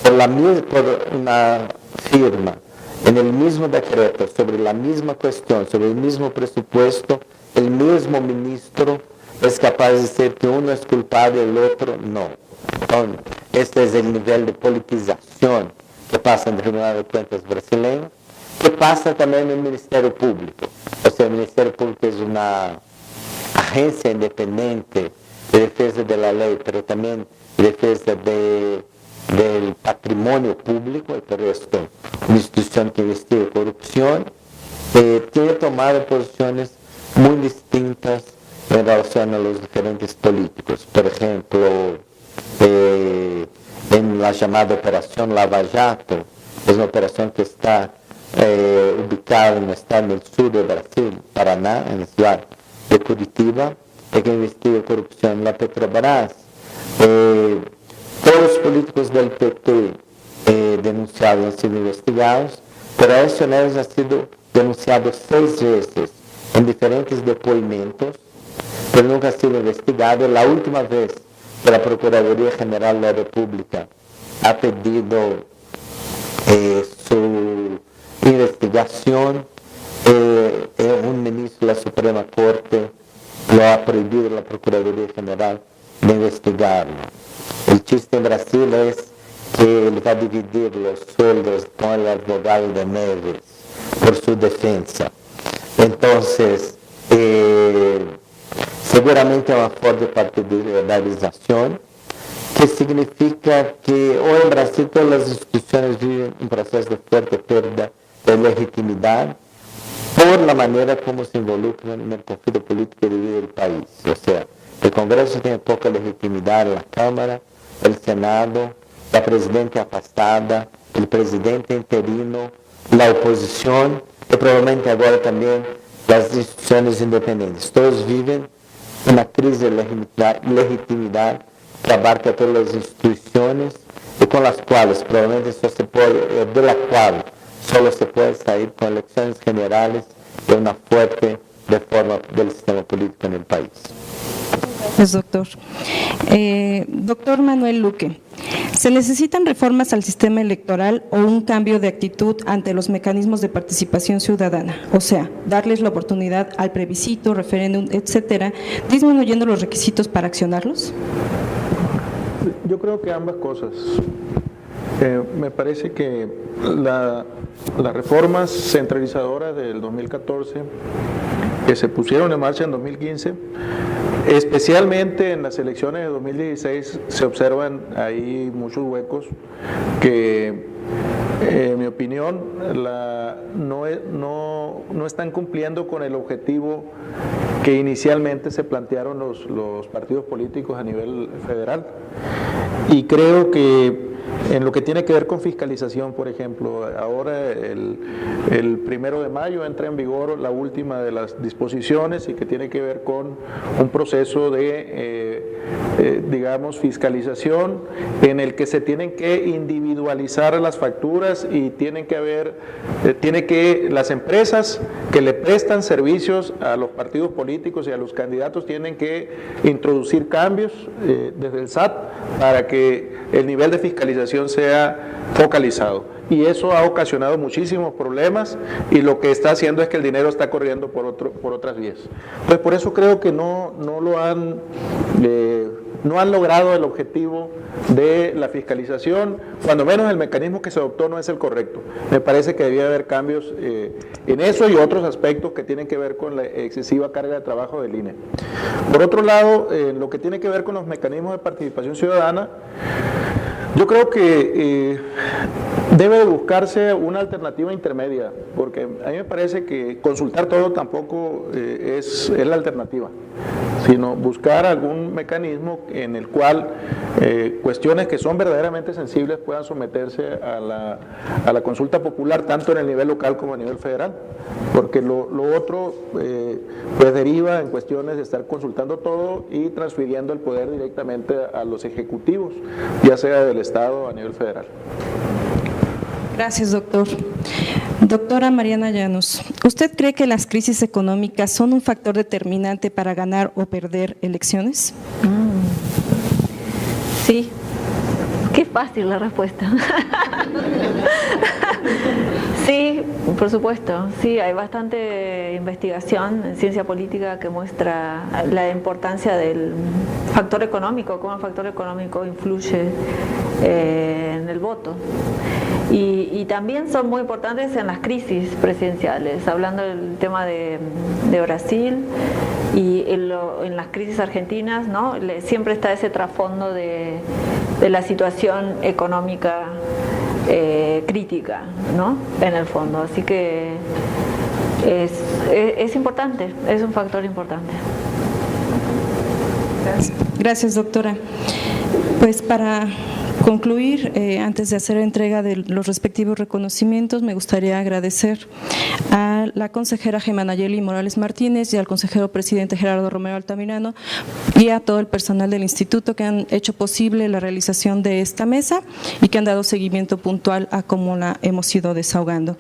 Speaker 2: por una firma en el mismo decreto sobre la misma cuestión, sobre el mismo presupuesto, el mismo ministro es capaz de decir que uno es culpable y el otro no. Entonces, este es el nivel de politización que pasa en el Tribunal de Cuentas brasileño, que pasa también en el Ministerio Público. O sea, el Ministerio Público es una agencia independiente de defensa de la ley, pero también de defensa del patrimonio público, y por esto una institución que investiga corrupción, tiene tomado posiciones muy distintas en relación a los diferentes políticos. Por ejemplo, en la llamada Operación Lava Jato, es una operación que está ubicada en el estado del sur de Brasil, Paraná, en la ciudad de Curitiba, que investiga corrupción en la Petrobras. Todos los políticos del PT denunciados han sido investigados, pero Aécio Neves ha sido denunciado 6 veces en diferentes depoimentos, pero nunca ha sido investigado. La última vez que la Procuraduría General de la República ha pedido su investigación, un ministro de la Suprema Corte lo ha prohibido la Procuraduría General de investigarlo. El chiste en Brasil es que él va a dividir los sueldos con el abogado de Neves por su defensa. Entonces, seguramente hay una fuerte partidarización, que significa que hoy en Brasil todas las instituciones viven un proceso de fuerte pérdida de legitimidad por la manera como se involucran en el conflicto político que vive el país. O sea, el Congreso tiene poca legitimidad, la Cámara, el Senado, la presidenta afastada, el presidente interino, la oposición y probablemente ahora también las instituciones independientes. Todos viven una crisis de legitimidad que abarca todas las instituciones y con las cuales probablemente solo se puede salir con elecciones generales y una fuerte reforma del sistema político en el país.
Speaker 1: Pues, doctor. Doctor Manuel Luque, ¿se necesitan reformas al sistema electoral o un cambio de actitud ante los mecanismos de participación ciudadana? O sea, darles la oportunidad al plebiscito, referéndum, etcétera, disminuyendo los requisitos para accionarlos.
Speaker 3: Yo creo que ambas cosas. Me parece que las reformas centralizadoras del 2014 que se pusieron en marcha en 2015, especialmente en las elecciones de 2016, se observan ahí muchos huecos que, en mi opinión, no están cumpliendo con el objetivo que inicialmente se plantearon los partidos políticos a nivel federal. Y creo que en lo que tiene que ver con fiscalización, por ejemplo, ahora el 1 de mayo entra en vigor la última de las disposiciones y que tiene que ver con un proceso de, digamos, fiscalización en el que se tienen que individualizar las facturas y tiene que las empresas que le prestan servicios a los partidos políticos y a los candidatos tienen que introducir cambios desde el SAT para que el nivel de fiscalización sea focalizado. Y eso ha ocasionado muchísimos problemas y lo que está haciendo es que el dinero está corriendo por otras vías. Entonces, por eso creo que no han logrado el objetivo de la fiscalización, cuando menos el mecanismo que se adoptó no es el correcto. Me parece que debía haber cambios en eso y otros aspectos que tienen que ver con la excesiva carga de trabajo del INE. Por otro lado, en lo que tiene que ver con los mecanismos de participación ciudadana, yo creo que debe buscarse una alternativa intermedia, porque a mí me parece que consultar todo tampoco es la alternativa, sino buscar algún mecanismo en el cual cuestiones que son verdaderamente sensibles puedan someterse a la consulta popular, tanto en el nivel local como a nivel federal, porque lo otro pues deriva en cuestiones de estar consultando todo y transfiriendo el poder directamente a los ejecutivos, ya sea del Estado o a nivel federal.
Speaker 1: Gracias, doctor. Doctora Mariana Llanos, ¿usted cree que las crisis económicas son un factor determinante para ganar o perder elecciones?
Speaker 4: Sí, qué fácil la respuesta. Sí, por supuesto, sí, hay bastante investigación en ciencia política que muestra la importancia del factor económico, cómo el factor económico influye en el voto. Y también son muy importantes en las crisis presidenciales, hablando del tema de Brasil y en las crisis argentinas, ¿no? Siempre está ese trasfondo de la situación económica crítica, ¿no? En el fondo, así que es importante, es un factor importante.
Speaker 1: Gracias, doctora. Pues para concluir, antes de hacer entrega de los respectivos reconocimientos, me gustaría agradecer a la consejera Gemma Nayeli Morales Martínez y al consejero presidente Gerardo Romero Altamirano y a todo el personal del instituto que han hecho posible la realización de esta mesa y que han dado seguimiento puntual a cómo la hemos ido desahogando.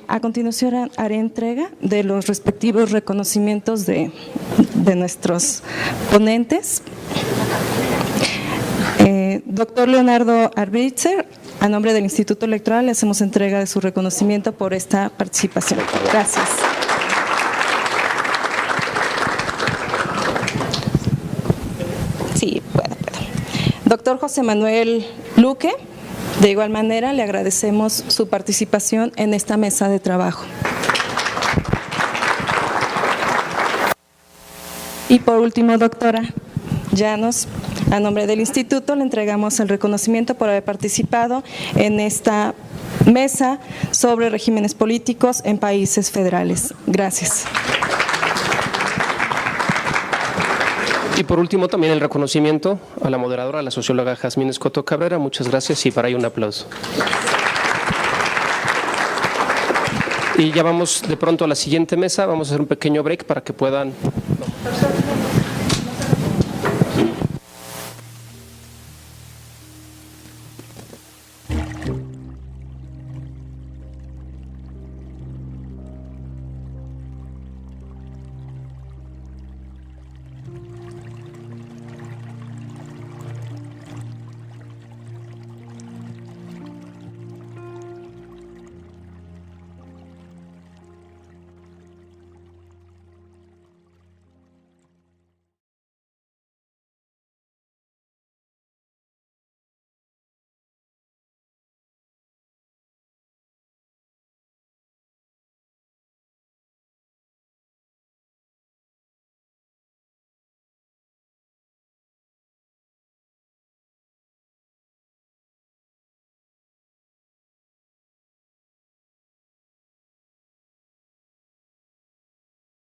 Speaker 1: A continuación haré entrega de los respectivos reconocimientos de nuestros ponentes. Doctor Leonardo Arbitzer, a nombre del Instituto Electoral le hacemos entrega de su reconocimiento por esta participación. Gracias. Sí, puedo. Doctor José Manuel Luque, de igual manera le agradecemos su participación en esta mesa de trabajo. Y por último, doctora Llanos, a nombre del instituto le entregamos el reconocimiento por haber participado en esta mesa sobre regímenes políticos en países federales. Gracias.
Speaker 5: Y por último también el reconocimiento a la moderadora, la socióloga Jazmín Escoto Cabrera. Muchas gracias y para ahí un aplauso. Y ya vamos de pronto a la siguiente mesa. Vamos a hacer un pequeño break para que puedan...